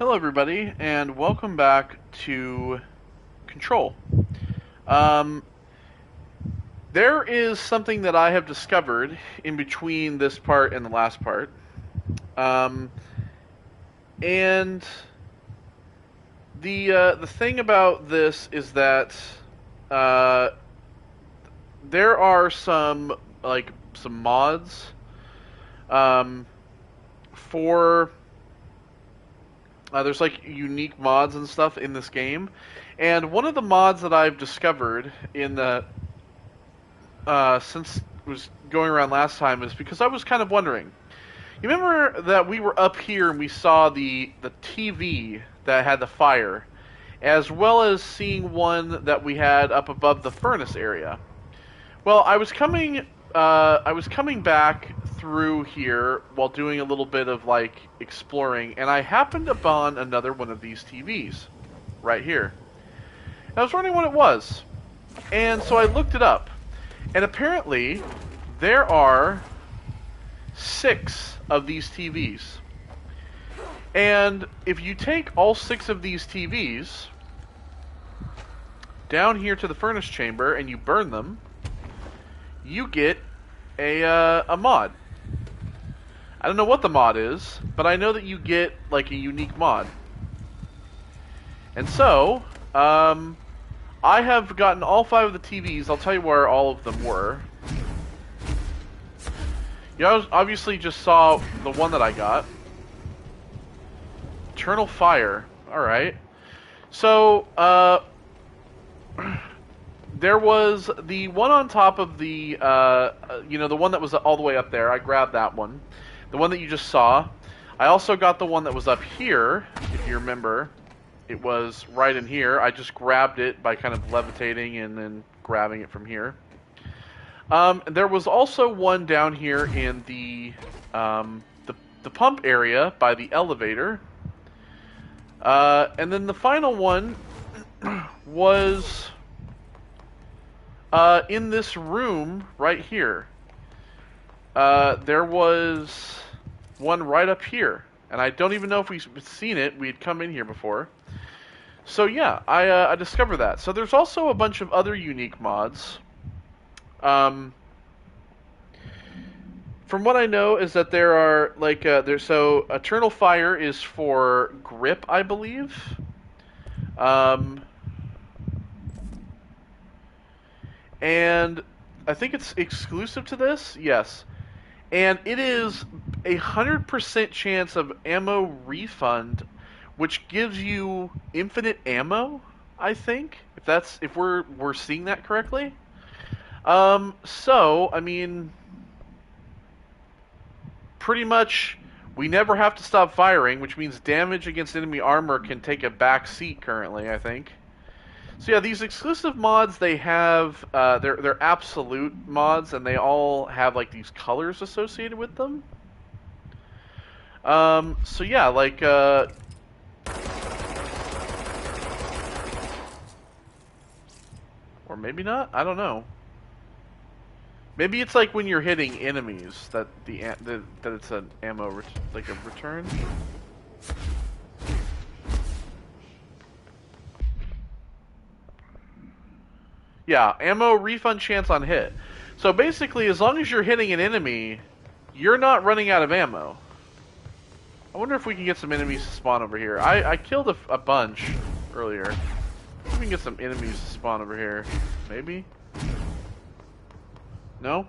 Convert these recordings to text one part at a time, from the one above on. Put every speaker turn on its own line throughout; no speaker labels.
Hello, everybody, and welcome back to Control. Um, there is something that I have discovered in between this part and the last part, um, and the thing about this is that uh, there are some mods um, for there's like unique mods and stuff in this game, and one of the mods that I've discovered in the since it was going around last time is because I was kind of wondering. You remember that we were up here and we saw the TV that had the fire, as well as seeing one that we had up above the furnace area. Well, I was coming back through here while doing a little bit of like exploring, and I happened upon another one of these TVs right here. And I was wondering what it was, and so I looked it up, and apparently there are 6 of these TVs. And if you take all 6 of these TVs down here to the furnace chamber and you burn them, you get a mod. I don't know what the mod is, but I know that you get like a unique mod. And so, I have gotten all 5 of the TVs. I'll tell you where all of them were. You obviously just saw the one that I got. Eternal Fire. Alright. So, there was the one on top of the, the one that was all the way up there. I grabbed that one. The one that you just saw. I also got the one that was up here, if you remember. It was right in here. I just grabbed it by kind of levitating and then grabbing it from here. There was also one down here in the pump area by the elevator. And then the final one was in this room right here. There was one right up here, and I don't even know if we've seen it. We had come in here before. So yeah, I discovered that. So there's also a bunch of other unique mods. From what I know is that there are so Eternal Fire is for grip, I believe. And I think it's exclusive to this. Yes, and it is 100% chance of ammo refund, which gives you infinite ammo. I think if we're seeing that correctly. So I mean, pretty much we never have to stop firing, which means damage against enemy armor can take a back seat currently, I think. So yeah, these exclusive mods, they have they're absolute mods, and they all have like these colors associated with them. So yeah, like or maybe not. I don't know. Maybe it's like when you're hitting enemies that that it's an ammo like a return. Yeah, ammo refund chance on hit. So basically, as long as you're hitting an enemy, you're not running out of ammo. I wonder if we can get some enemies to spawn over here. I killed a bunch earlier. If we can get some enemies to spawn over here. Maybe? No?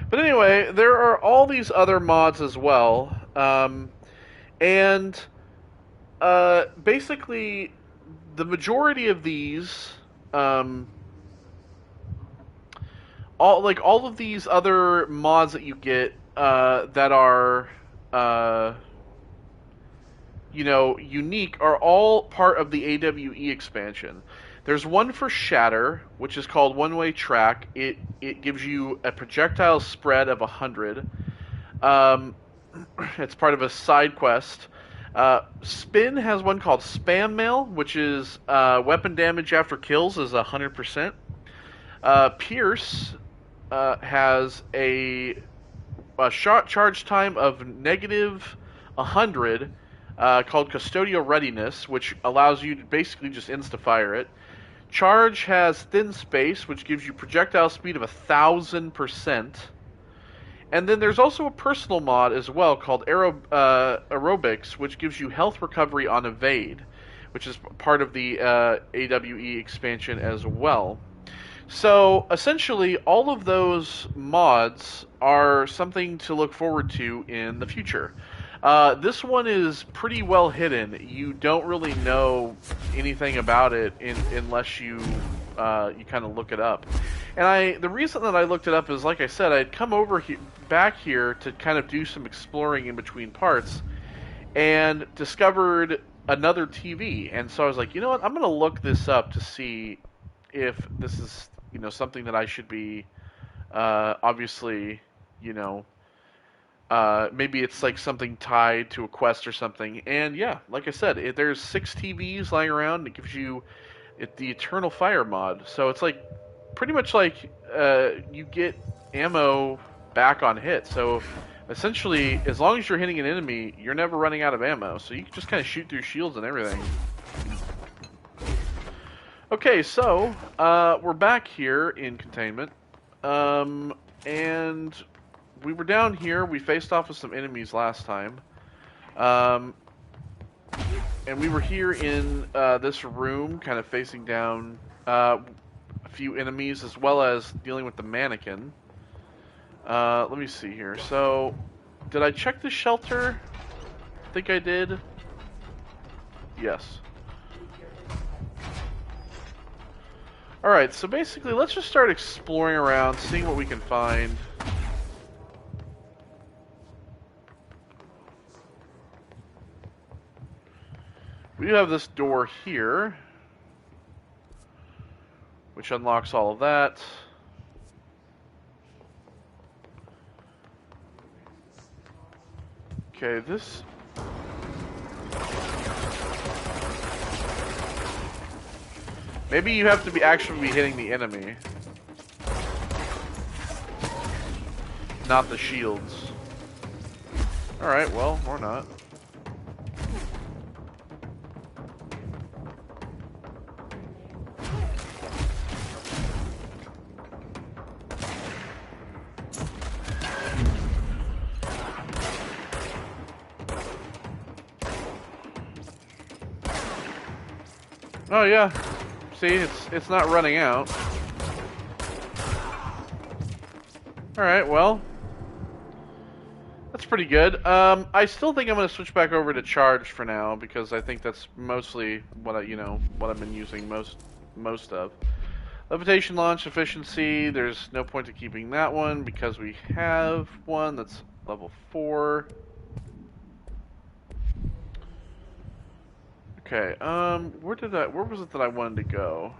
But anyway, there are all these other mods as well. Basically, the majority of these... all of these other mods that you get that are unique are all part of the AWE expansion. There's one for Shatter, which is called One Way Track. It gives you a projectile spread of 100. It's part of a side quest. Spin has one called Spam Mail, which is weapon damage after kills is 100%. Pierce has a shot charge time of negative 100 called Custodial Readiness, which allows you to basically just insta-fire it. Charge has Thin Space, which gives you projectile speed of 1,000%. And then there's also a personal mod as well called Aerobics, which gives you health recovery on Evade, which is part of the AWE expansion as well. So essentially, all of those mods are something to look forward to in the future. This one is pretty well hidden. You don't really know anything about it unless you kind of look it up. And the reason that I looked it up is, like I said, I'd come over back here to kind of do some exploring in between parts, and discovered another TV. And so I was like, you know what? I'm going to look this up to see if this is, something that I should be, obviously, maybe it's like something tied to a quest or something. And yeah, like I said, there's 6 TVs lying around, and it gives you the Eternal Fire mod. So it's like pretty much like you get ammo back on hit. So essentially, as long as you're hitting an enemy, you're never running out of ammo. So you can just kind of shoot through shields and everything. Okay, so we're back here in containment. And we were down here. We faced off with some enemies last time. And we were here in this room, kind of facing down a few enemies, as well as dealing with the mannequin. Let me see here. So, did I check the shelter? I think I did. Yes. Alright, so basically, let's just start exploring around, seeing what we can find. We do have this door here, which unlocks all of that. Okay, this... Maybe you have to actually be hitting the enemy, not the shields. Alright, well, or not. Oh yeah. See, it's not running out. Alright, well. That's pretty good. I still think I'm going to switch back over to charge for now, because I think that's mostly what what I've been using most of. Levitation launch efficiency, there's no point to keeping that one because we have one that's level 4. Okay, where was it that I wanted to go?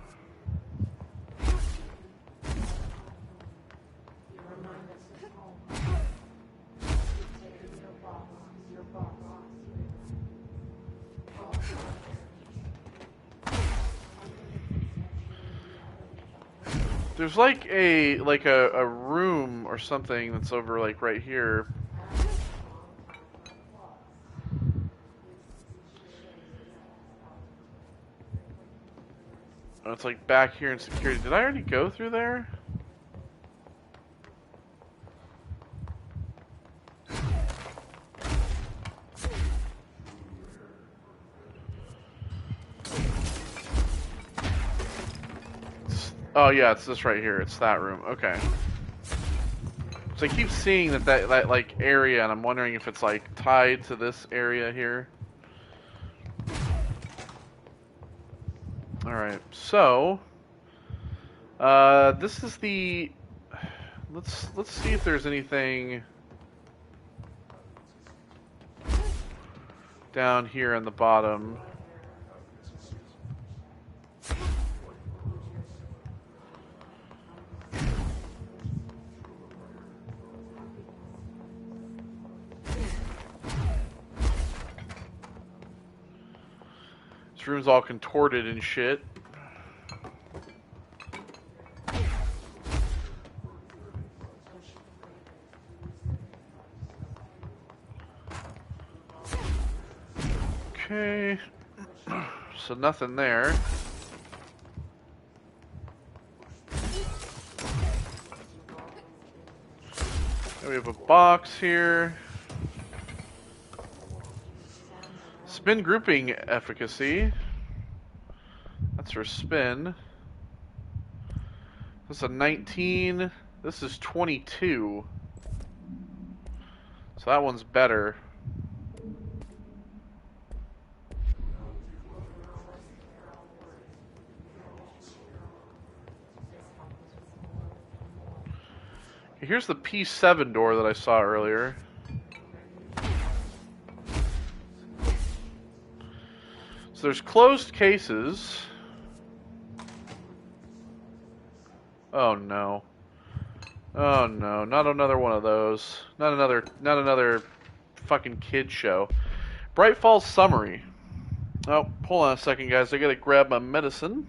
There's like a room or something that's over like right here. Oh, it's like back here in security. Did I already go through there? Oh yeah, it's this right here. It's that room. Okay. So I keep seeing that like area, and I'm wondering if it's like tied to this area here. All right. So this is the. Let's see if there's anything down here on the bottom. This room's all contorted and shit. Okay. So nothing there. And we have a box here. Spin grouping efficacy. That's for spin. This is a 19. This is 22. So that one's better. Here's the P7 door that I saw earlier. So there's closed cases. Oh no. Oh no, not another one of those. Not another fucking kid show. Bright Falls summary. Oh, hold on a second, guys. I gotta grab my medicine.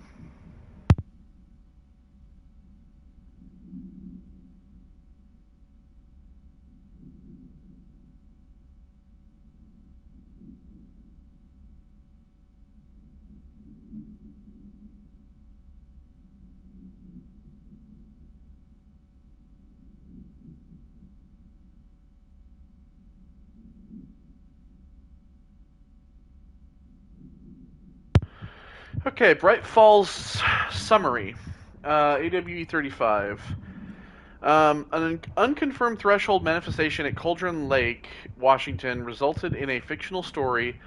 Okay, Bright Falls summary. AWE 35. An unconfirmed threshold manifestation at Cauldron Lake, Washington, resulted in a fictional story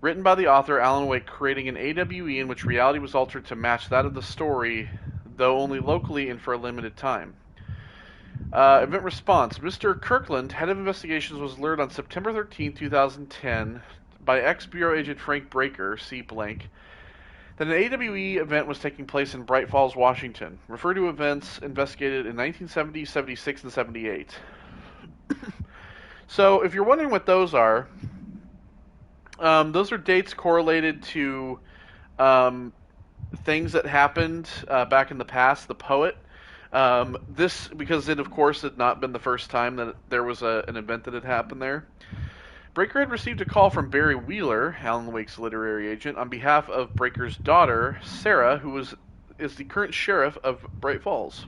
written by the author Alan Wake, creating an AWE in which reality was altered to match that of the story, though only locally and for a limited time. Event response. Mr. Kirkland, head of investigations, was alerted on September 13, 2010, by ex-Bureau Agent Frank Breaker, C. Blank, that an AWE event was taking place in Bright Falls, Washington. Refer to events investigated in 1970, 76, and 78. So, if you're wondering what those are dates correlated to things that happened back in the past. The poet. This, because it, of course, had not been the first time that there was an event that had happened there. Breaker had received a call from Barry Wheeler, Alan Wake's literary agent, on behalf of Breaker's daughter, Sarah, who is the current sheriff of Bright Falls.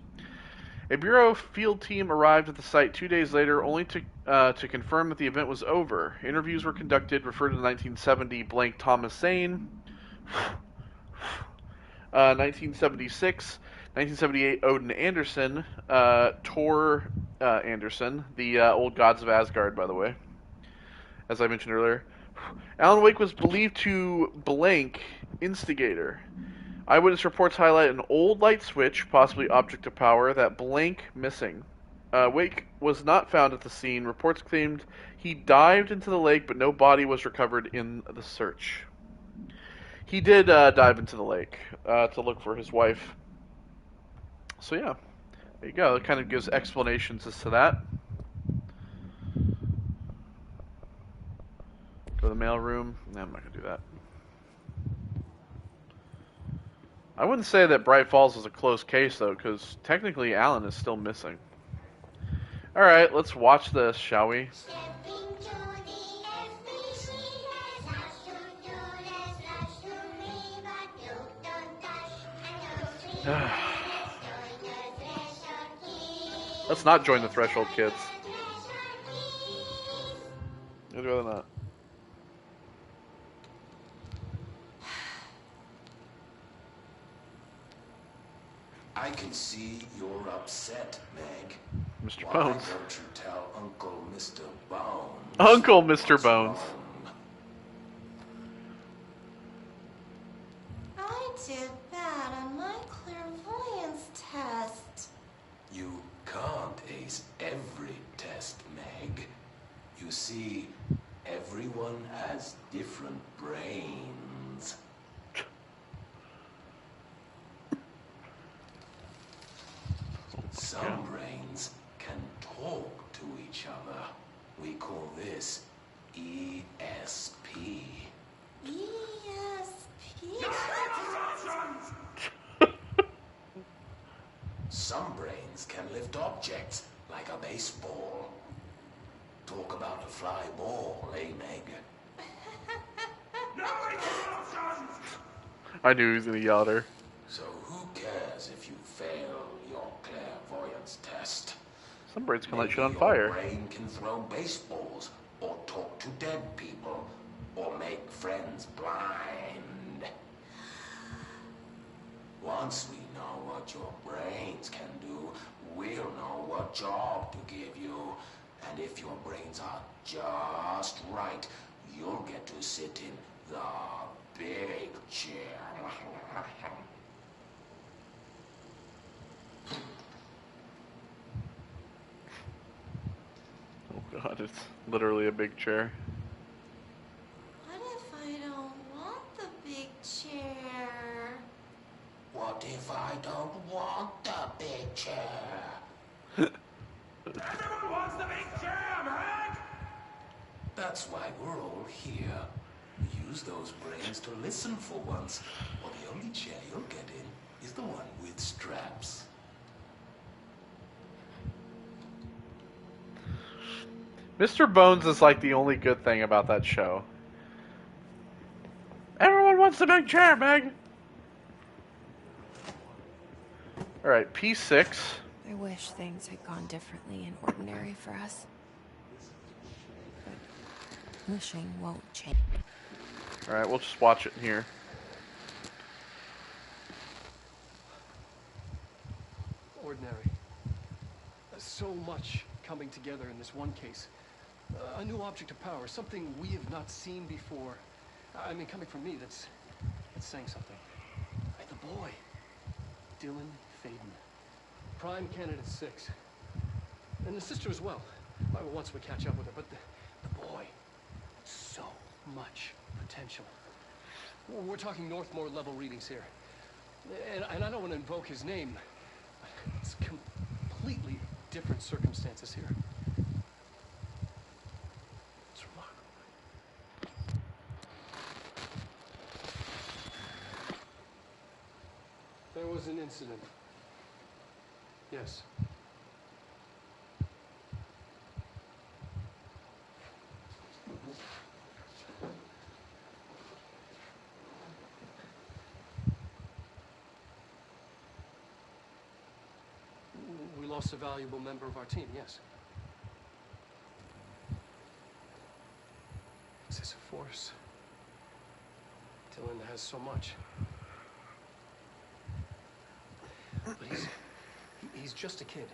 A Bureau field team arrived at the site 2 days later, only to confirm that the event was over. Interviews were conducted, referred to the 1970 blank Thomas Zane, 1976, 1978 Odin Anderson, Tor Anderson, the old gods of Asgard, by the way, as I mentioned earlier. Alan Wake was believed to blank instigator. Eyewitness reports highlight an old light switch, possibly object of power, that blank missing. Wake was not found at the scene. Reports claimed he dived into the lake, but no body was recovered in the search. He did dive into the lake to look for his wife. So yeah, there you go. It kind of gives explanations as to that. Go to the mail room. No, I'm not going to do that. I wouldn't say that Bright Falls is a closed case, though, because technically Alan is still missing. Alright, let's watch this, shall we? Let's not join the threshold, kids. I'd rather not.
I can see you're upset, Meg.
Mr. Bones.
Why don't you tell Uncle Mr. Bones?
Uncle Mr. Bones.
I did bad on my clairvoyance test.
You can't ace every test, Meg. You see, everyone has different brains. Some brains can talk to each other. We call this ESP.
ESP?
Some brains can lift objects like a baseball. Talk about a fly ball, eh, Meg?
I knew he was going to yell at her.
So who cares if you fail your clairvoyance test?
Some brains can light shit
Maybe
on
your
fire.
brain can throw baseballs, or talk to dead people, or make friends blind. Once we know what your brains can do, we'll know what job to give you. And if your brains are just right, you'll get to sit in the big chair.
Oh god, it's literally a big chair.
What if I don't want the big chair?
What if I don't want the big chair?
Everyone wants the big chair, man!
That's why we're all here. Use those brains to listen for once, or the only chair you'll get in is the one with straps.
Mr. Bones is like the only good thing about that show. Everyone wants the big chair, Meg! Alright, P6.
I wish things had gone differently and ordinary for us. But wishing won't change.
Alright, we'll just watch it in here.
Ordinary. So much coming together in this one case. A new object of power, something we have not seen before. I mean, coming from me, that's saying something. Right, the boy, Dylan Faden, prime candidate 6, and the sister as well. Once we catch up with her, but the boy, so much potential. We're talking Northmore level readings here, and I don't want to invoke his name. It's completely different circumstances here. It's remarkable. There was an incident. Yes. We lost a valuable member of our team, yes. Excessive force. Dylan has so much. But he's just a kid.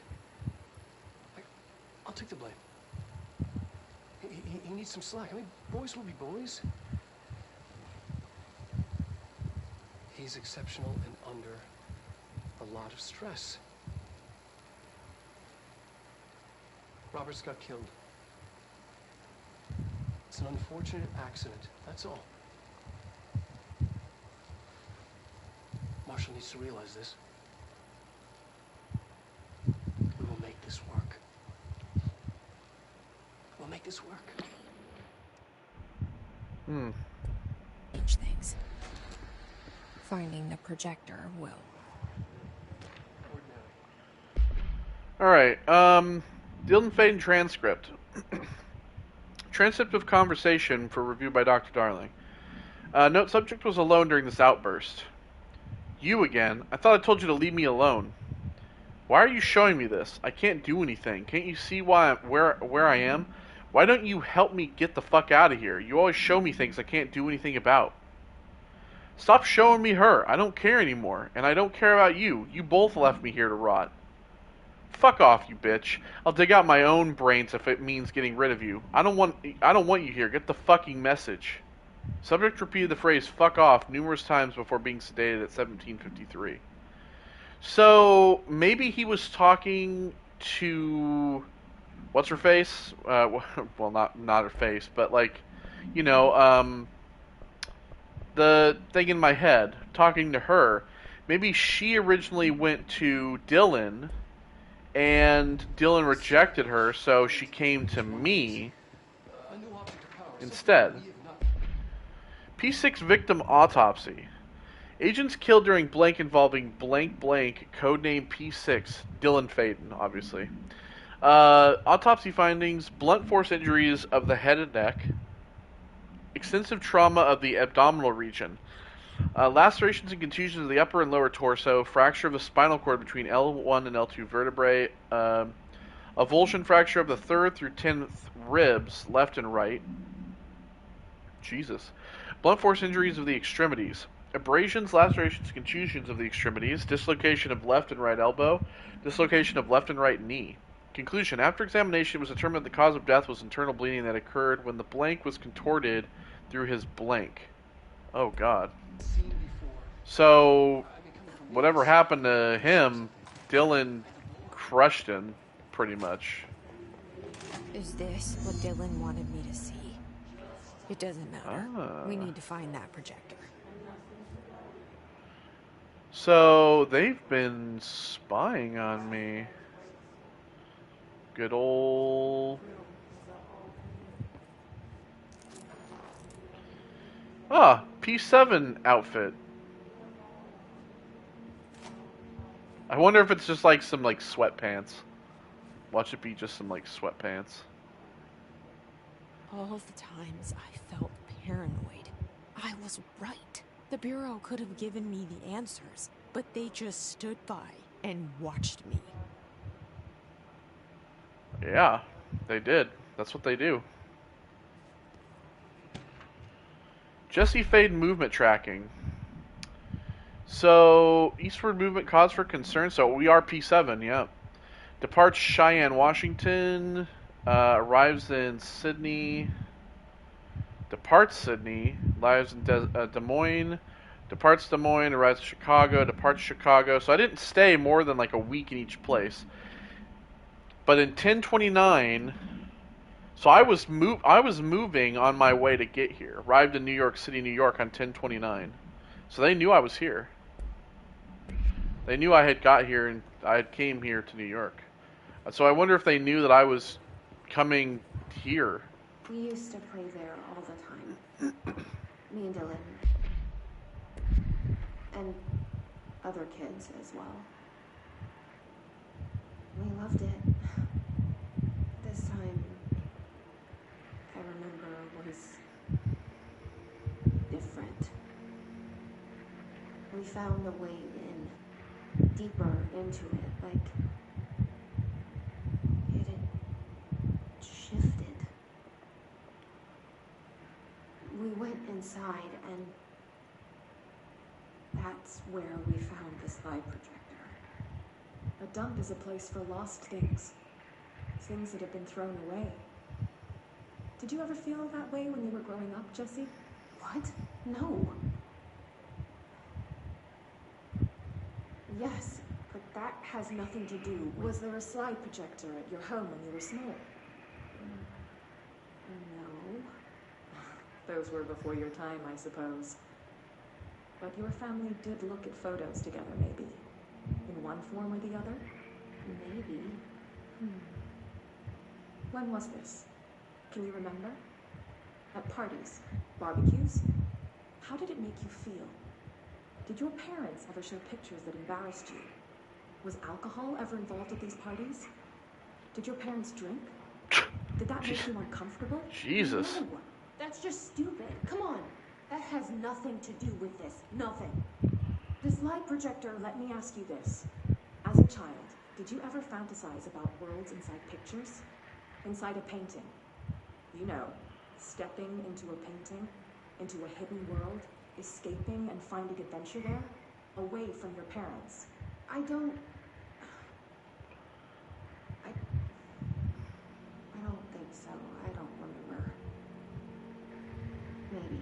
I'll take the blame. He needs some slack. I mean, boys will be boys. He's exceptional and under a lot of stress. Robert's got killed. It's an unfortunate accident, that's all. Marshall needs to realize this. We will make this work. We'll make this work.
Change things. Finding the projector will.
Alright, Dylan Faden transcript. Transcript of conversation for review by Dr. Darling. Note, subject was alone during this outburst. You again? I thought I told you to leave me alone. Why are you showing me this? I can't do anything. Can't you see where I am? Why don't you help me get the fuck out of here? You always show me things I can't do anything about. Stop showing me her. I don't care anymore. And I don't care about you. You both left me here to rot. Fuck off, you bitch. I'll dig out my own brains if it means getting rid of you. I don't want you here. Get the fucking message. Subject repeated the phrase fuck off numerous times before being sedated at 1753. So maybe he was talking to what's her face? Well, not her face, but like, you know, the thing in my head, talking to her. Maybe she originally went to Dylan, and Dylan rejected her, so she came to me instead. P6 victim autopsy. Agents killed during blank involving blank blank, codename P6, Dylan Faden, obviously. Autopsy findings, blunt force injuries of the head and neck, extensive trauma of the abdominal region. Lacerations and contusions of the upper and lower torso, fracture of the spinal cord between L1 and L2 vertebrae, avulsion fracture of the 3rd through 10th ribs, left and right. Jesus. Blunt force injuries of the extremities. Abrasions, lacerations, contusions of the extremities, dislocation of left and right elbow, dislocation of left and right knee. Conclusion. After examination, it was determined the cause of death was internal bleeding that occurred when the blank was contorted through his blank. Oh, God. So, whatever happened to him, Dylan crushed him, pretty much.
Is this what Dylan wanted me to see? It doesn't matter. We need to find that projector.
So, they've been spying on me. Good old... Ah, P7 outfit. I wonder if it's just like some like sweatpants. Watch it be just some like sweatpants.
All the times I felt paranoid, I was right. The Bureau could have given me the answers, but they just stood by and watched me.
Yeah, they did. That's what they do. Jesse Fade movement tracking. So, eastward movement cause for concern. So, we are P7, yeah. Departs Cheyenne, Washington. Arrives in Sydney. Departs Sydney. Arrives in Des Moines. Departs Des Moines. Arrives in Chicago. Departs Chicago. So, I didn't stay more than like a week in each place. But in 1029... So I was moving on my way to get here. Arrived in New York City, New York on 1029. So they knew I was here. They knew I had got here and I had came here to New York. So I wonder if they knew that I was coming here.
We used to play there all the time. Me and Dylan. And other kids as well. We loved it. This time, I remember, was different. We found a way in, deeper into it, like it had shifted. We went inside, and that's where we found the slide projector.
A dump is a place for lost things. Things that have been thrown away. Did you ever feel that way when you were growing up, Jesse?
What? No. Yes, but that has nothing to do with...
Was there a slide projector at your home when you were small?
No.
Those were before your time, I suppose. But your family did look at photos together, maybe. In one form or the other?
Maybe.
When was this? Can you remember? At parties? Barbecues? How did it make you feel? Did your parents ever show pictures that embarrassed you? Was alcohol ever involved at these parties? Did your parents drink? Did that make you uncomfortable?
Jesus.
No, that's just stupid. Come on. That has nothing to do with this. Nothing.
The slide projector, let me ask you this. As a child, did you ever fantasize about worlds inside pictures? Inside a painting? You know, stepping into a painting, into a hidden world, escaping and finding adventure there, away from your parents.
I don't think so. I don't remember. Maybe.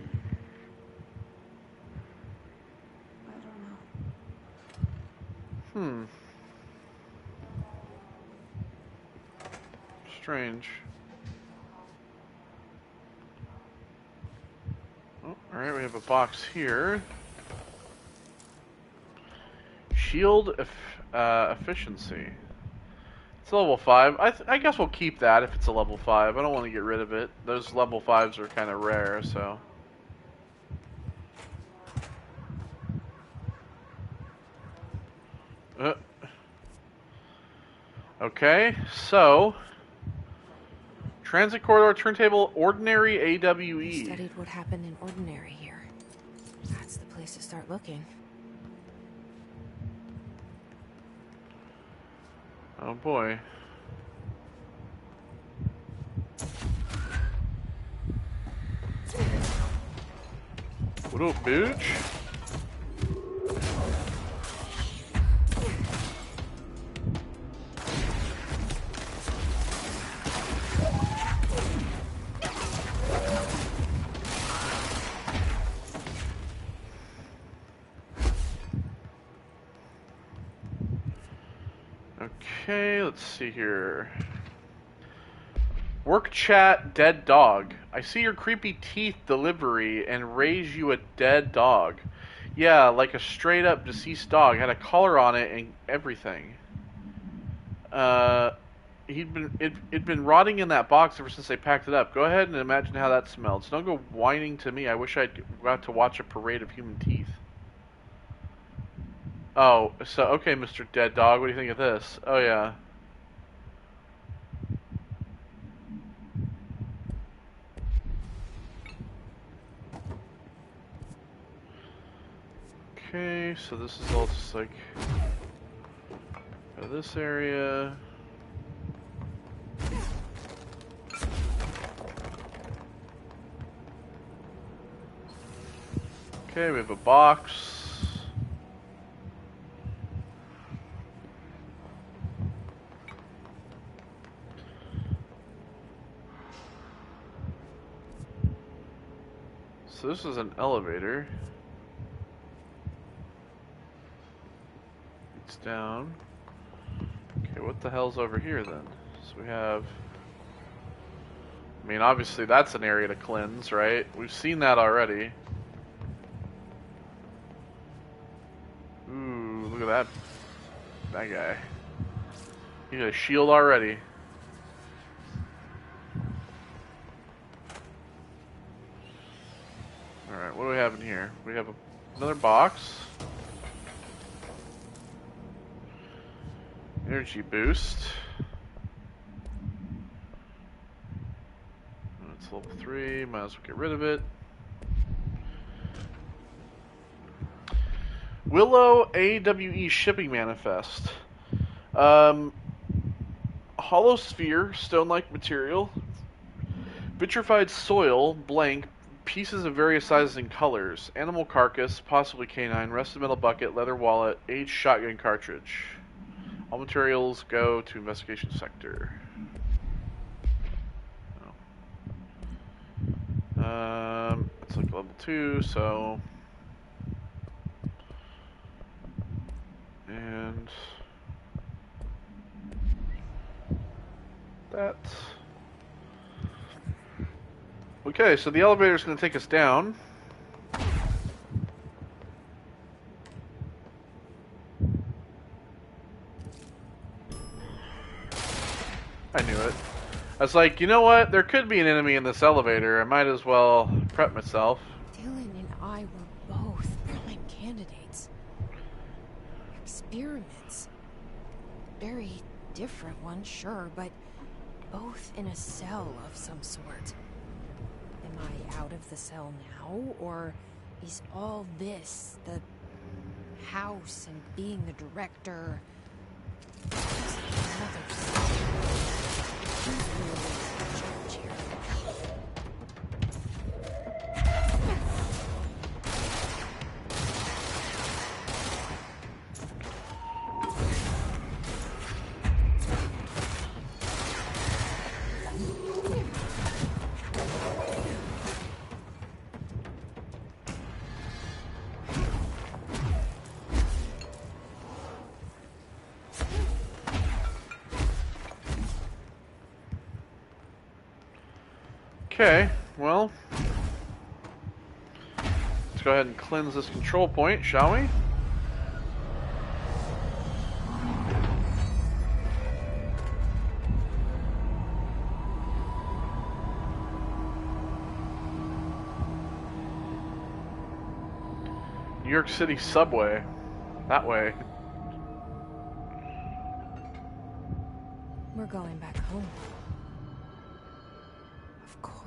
I don't know.
Strange. Oh, alright, we have a box here. Shield efficiency. It's level 5. I guess we'll keep that if it's a level 5. I don't want to get rid of it. Those level 5s are kind of rare, so... Okay, so... Transit corridor, turntable, ordinary AWE.
Studied what happened in ordinary here. That's the place to start looking.
Oh boy. What up, bitch? Okay, let's see here. Work chat, dead dog. I see your creepy teeth delivery and raise you a dead dog. Yeah, like a straight up deceased dog. Had a collar on it and everything. It'd been rotting in that box ever since they packed it up. Go ahead and imagine how that smelled. So don't go whining to me. I wish I'd got to watch a parade of human teeth. Oh, so, okay, Mr. Dead Dog, what do you think of this? Oh, yeah. Okay, so this is all just like this area. Okay, we have a box. So this is an elevator. It's down. Okay, what the hell's over here then? So we have... I mean, obviously that's an area to cleanse, right? We've seen that already. Ooh, look at that. That guy. He got a shield already. Alright, what do we have in here? We have another box. Energy boost. It's level 3, might as well get rid of it. Willow AWE shipping manifest. Hollow sphere, stone-like material. Vitrified soil, blank. Pieces of various sizes and colors. Animal carcass, possibly canine. Rusted metal bucket, leather wallet, aged shotgun cartridge. All materials go to investigation sector. Oh. It's like level 2, so... And... that... Okay, so the elevator is going to take us down. I knew it. I was like, you know what? There could be an enemy in this elevator. I might as well prep myself.
Dylan and I were both prime candidates. Experiments. Very different ones, sure, but both in a cell of some sort. Am I out of the cell now, or is all this, the house and being the director, just another cell? Who's really in charge here?
Okay, well, let's go ahead and cleanse this control point, shall we? New York City subway. That way.
We're going back home.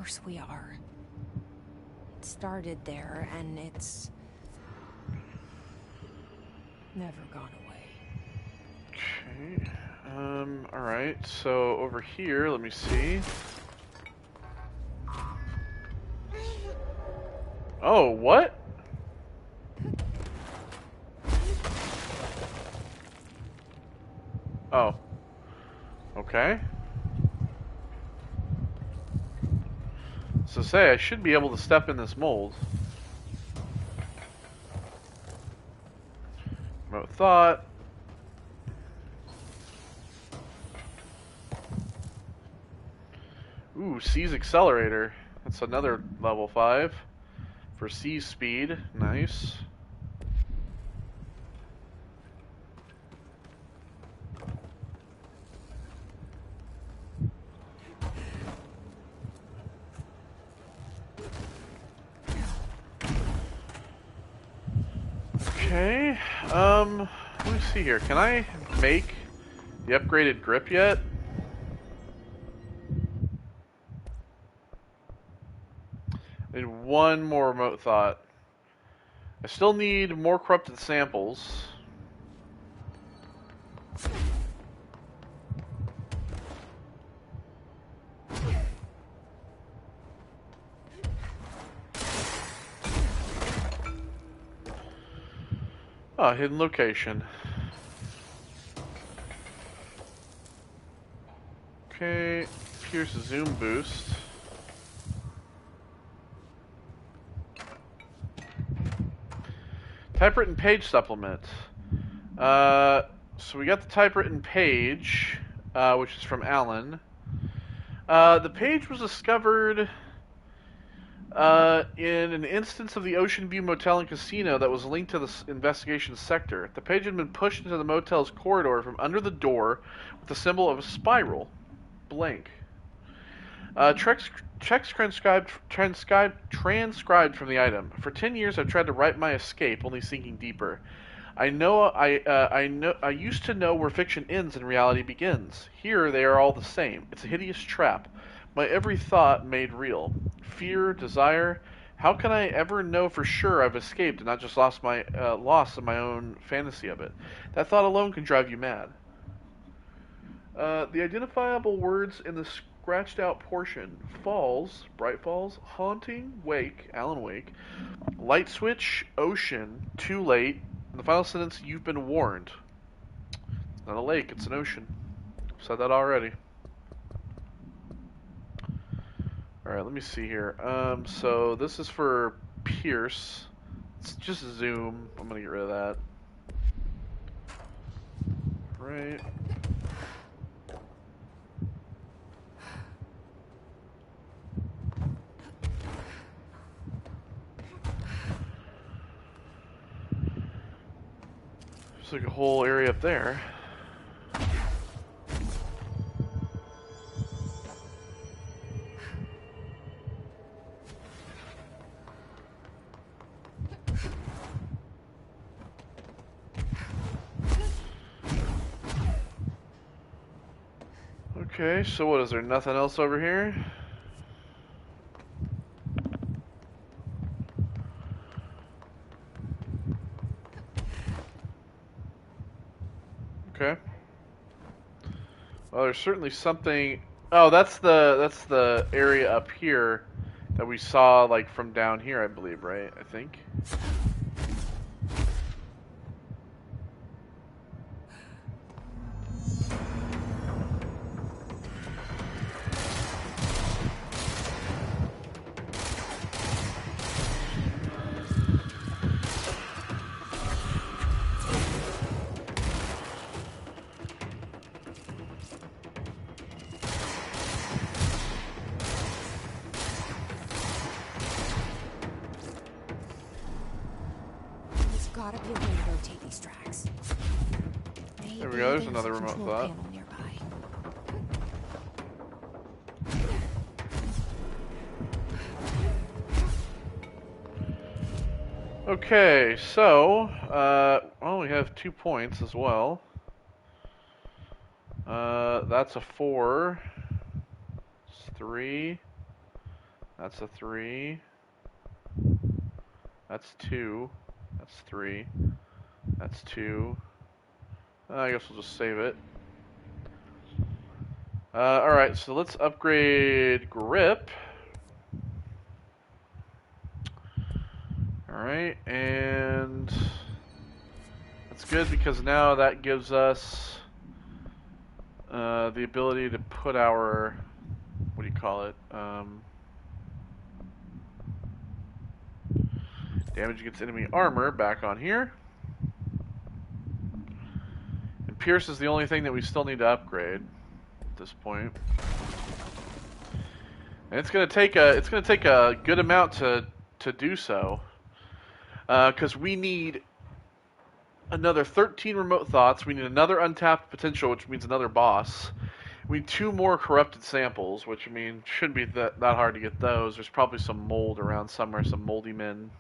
course we are. It started there, and it's never gone away.
Okay. Alright, so over here, let me see. Oh, what? Oh. Okay. So say, I should be able to step in this mold. Remote thought. Ooh, C's accelerator. That's another level 5. For C's speed. Nice. Okay, let me see here. Can I make the upgraded grip yet? I need one more remote thought. I still need more corrupted samples. Oh, hidden location. Okay, here's a zoom boost. Typewritten page supplement. So we got the typewritten page, which is from Alan. The page was discovered in an instance of the Ocean View Motel and Casino that was linked to the investigation sector. The page had been pushed into the motel's corridor from under the door with the symbol of a spiral. Blank. Text transcribed from the item. For 10 years, I've tried to write my escape, only sinking deeper. I used to know where fiction ends and reality begins. Here, they are all the same. It's a hideous trap. My every thought made real. Fear, desire. How can I ever know for sure I've escaped and not just lost in my own fantasy of it? That thought alone can drive you mad. The identifiable words in the scratched out portion: falls, bright falls, haunting, wake, Alan Wake, light switch, ocean, too late, and the final sentence: you've been warned. It's not a lake, it's an ocean. Said that already. Alright, let me see here. So this is for Pierce. It's just zoom. I'm gonna get rid of that. Right. There's like a whole area up there. Okay, so what, is there nothing else over here? Okay. Well, there's certainly something. Oh, that's the area up here that we saw, like, from down here, I believe, right? I think.
Gotta be a way to rotate these tracks.
There we go, there's another remote thought.
Panel nearby.
Okay, so, well, we have 2 points as well. That's a 4. It's 3. That's a 3. That's 2. That's 3. That's 2. I guess we'll just save it. Alright, so let's upgrade grip. Alright, and that's good because now that gives us the ability to put our, what do you call it? Damage against enemy armor back on here. And Pierce is the only thing that we still need to upgrade at this point. And it's gonna take a good amount to do so. Because we need another 13 remote thoughts. We need another untapped potential, which means another boss. We need 2 more corrupted samples, which, I mean, shouldn't be that hard to get those. There's probably some mold around somewhere, some moldy men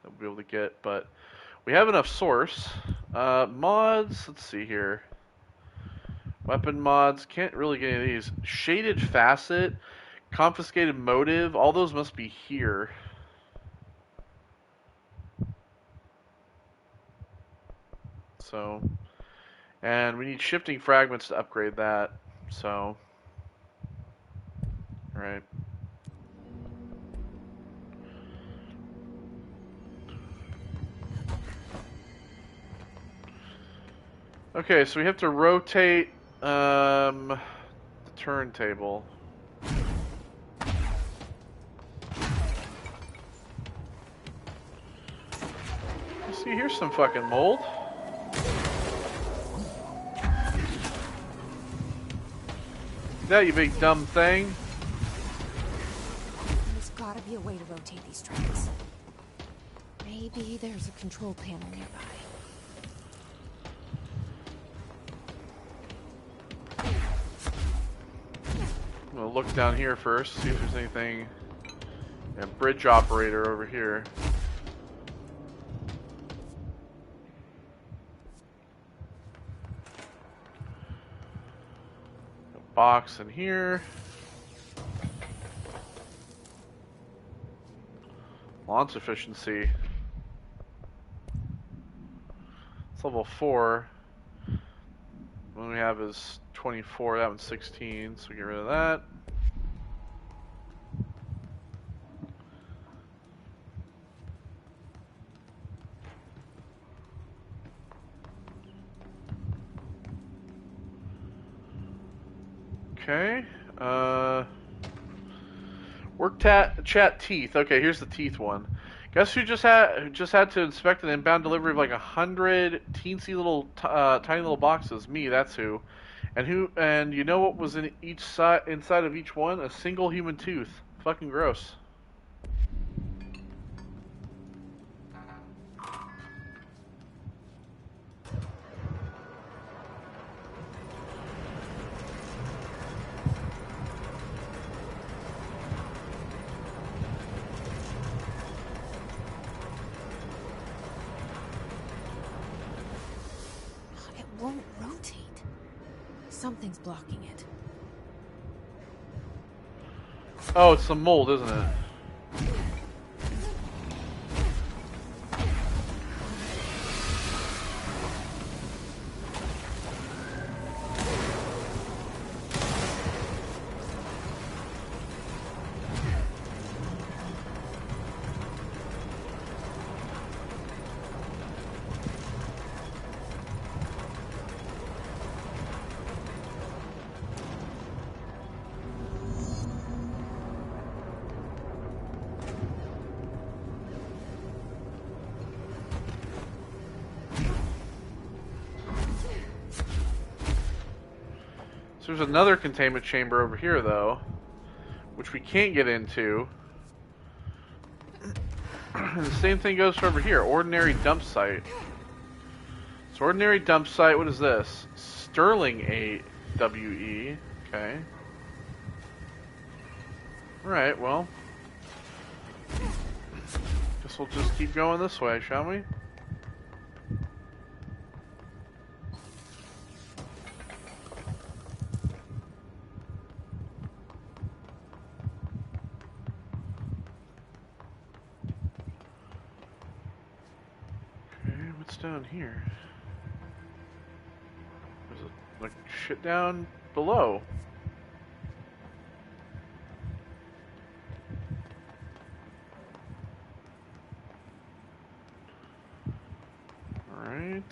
that we'll be able to get. But we have enough source. Mods, let's see here. Weapon mods, can't really get any of these. Shaded facet, confiscated motive, all those must be here. So, and we need shifting fragments to upgrade that. So, right. Okay, so we have to rotate the turntable. See, here's some fucking mold. That, you big dumb thing.
There's gotta be a way to rotate these tracks. Maybe there's a control panel nearby.
I'm gonna look down here first, see if there's anything. Yeah, bridge operator over here. Box in here. Launch efficiency. It's level 4. One we have is 24. That one's 16, so get rid of that. Okay. Work chat teeth. Okay, here's the teeth one. Guess who just had to inspect an inbound delivery of like 100 teensy little tiny little boxes? Me. That's who. And you know what was in inside of each one? A single human tooth. Fucking gross.
Something's blocking it.
Oh, it's some mold, isn't it? So there's another containment chamber over here, though, which we can't get into. And the same thing goes for over here. Ordinary dump site. So ordinary dump site, what is this? Sterling AWE. Okay. Alright, well. Guess we'll just keep going this way, shall we? down here? There's like shit down below. Alright.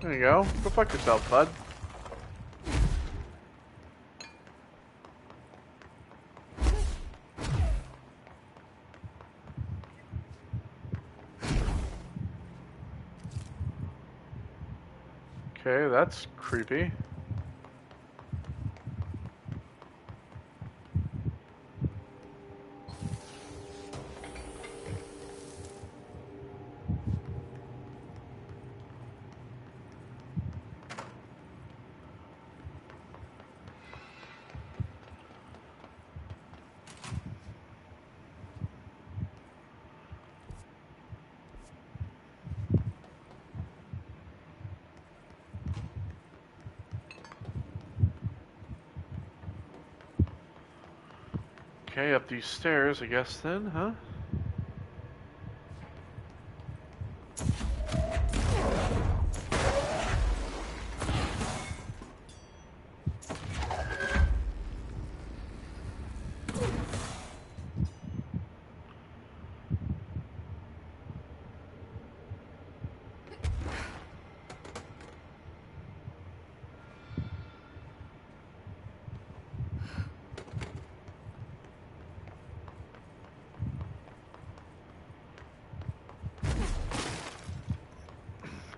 There you go. Go fuck yourself, bud. Okay, that's creepy. Okay, up these stairs, I guess then, huh?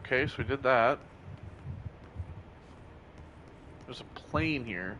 Okay, so we did that. There's a plane here.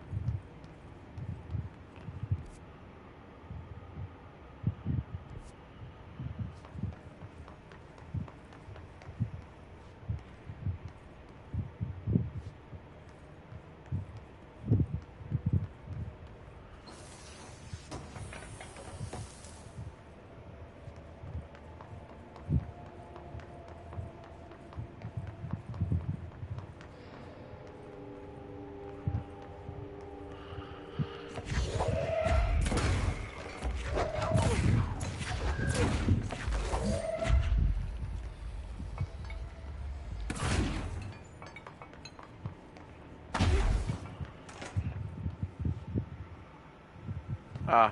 Ah.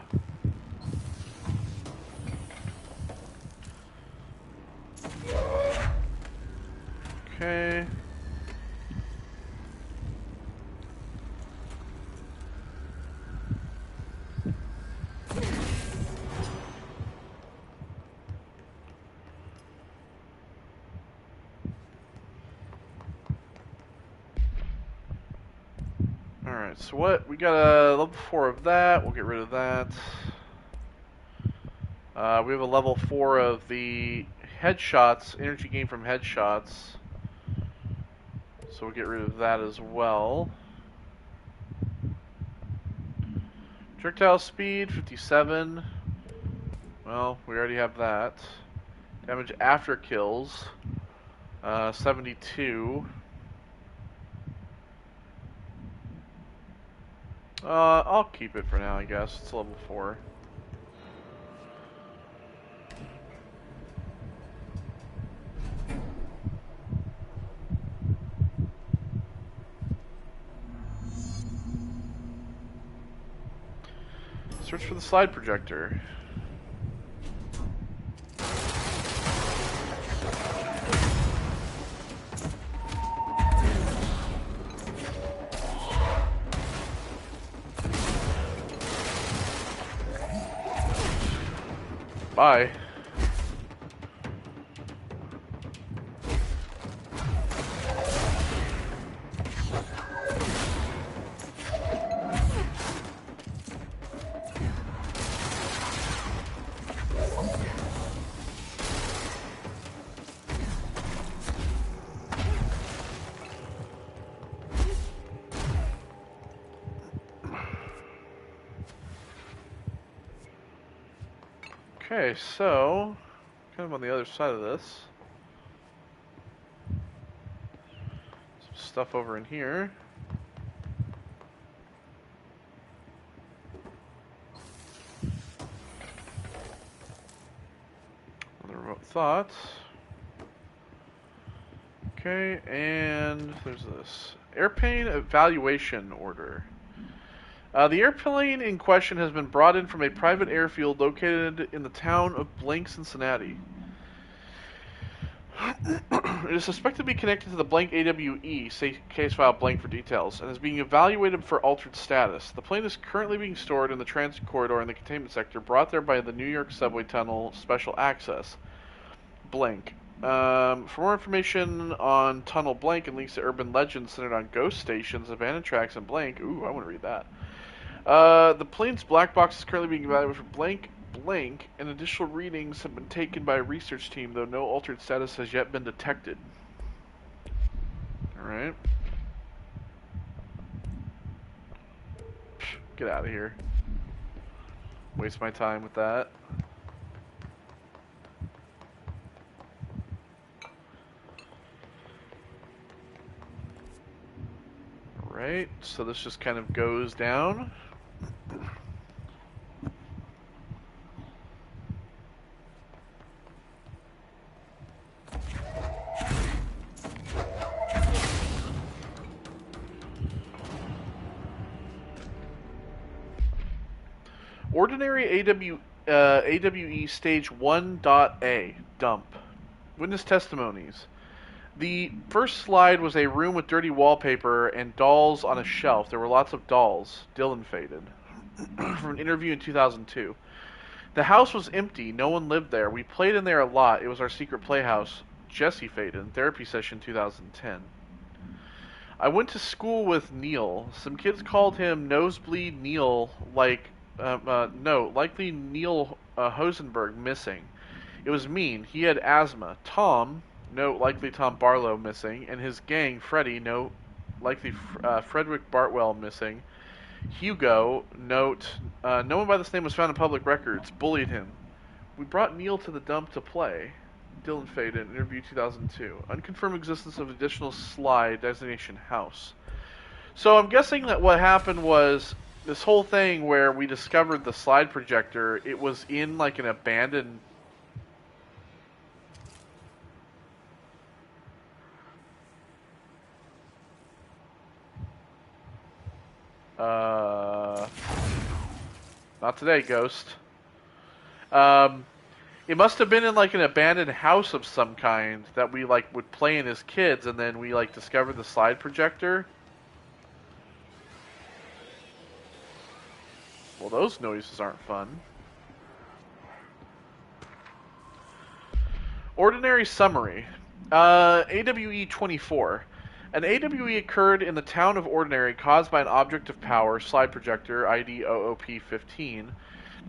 Okay. Alright, so what? We got a level 4 of that. We'll get rid of that. We have a level 4 of the headshots, energy gain from headshots. So we'll get rid of that as well. Projectile speed, 57. Well, we already have that. Damage after kills, 72. I'll keep it for now, I guess. It's level 4. Search for the slide projector. Bye. Okay, so kind of on the other side of this. Some stuff over in here. Another remote thought. Okay, and there's this airplane evaluation order. The airplane in question has been brought in from a private airfield located in the town of Blank, Cincinnati. It is suspected to be connected to the Blank AWE, say case file blank for details, and is being evaluated for altered status. The plane is currently being stored in the transit corridor in the containment sector, brought there by the New York Subway Tunnel Special Access. Blank. For more information on Tunnel Blank and links to urban legends centered on ghost stations, abandoned tracks, and Blank. Ooh, I want to read that. The plane's black box is currently being evaluated for blank, and additional readings have been taken by a research team, though no altered status has yet been detected. Alright. Get out of here. Waste my time with that. Alright, so this just kind of goes down. Ordinary AWE Stage 1.A Dump. Witness testimonies. The first slide was a room with dirty wallpaper and dolls on a shelf. There were lots of dolls. Dylan faded. From an interview in 2002. The house was empty. No one lived there. We played in there a lot. It was our secret playhouse. Jesse faded. Therapy session 2010. I went to school with Neil. Some kids called him Nosebleed Neil, likely Neil Hosenberg missing. It was mean. He had asthma. Tom, likely Tom Barlow missing, and his gang, Freddie, likely Frederick Bartwell missing. Hugo, no one by this name was found in public records, bullied him. We brought Neil to the dump to play. Dylan faded, interview 2002. Unconfirmed existence of additional slide, designation house. So I'm guessing that what happened was this whole thing where we discovered the slide projector, it was in like an abandoned... Not today, Ghost. It must have been in like an abandoned house of some kind that we like would play in as kids, and then we like discovered the slide projector. Well, those noises aren't fun. Ordinary summary. AWE 24. An AWE occurred in the town of Ordinary caused by an object of power, slide projector, ID OOP-15,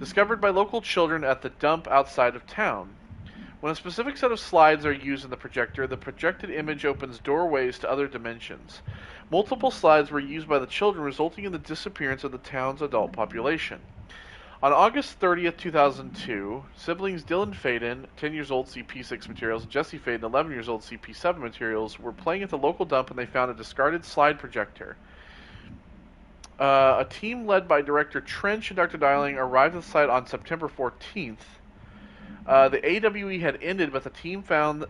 discovered by local children at the dump outside of town. When a specific set of slides are used in the projector, the projected image opens doorways to other dimensions. Multiple slides were used by the children, resulting in the disappearance of the town's adult population. On August 30th, 2002, siblings Dylan Faden, 10 years old, CP6 materials, and Jesse Faden, 11 years old, CP7 materials, were playing at the local dump and they found a discarded slide projector. A team led by Director Trench and Dr. Dialing arrived at the site on September 14th. The AWE had ended, but the team found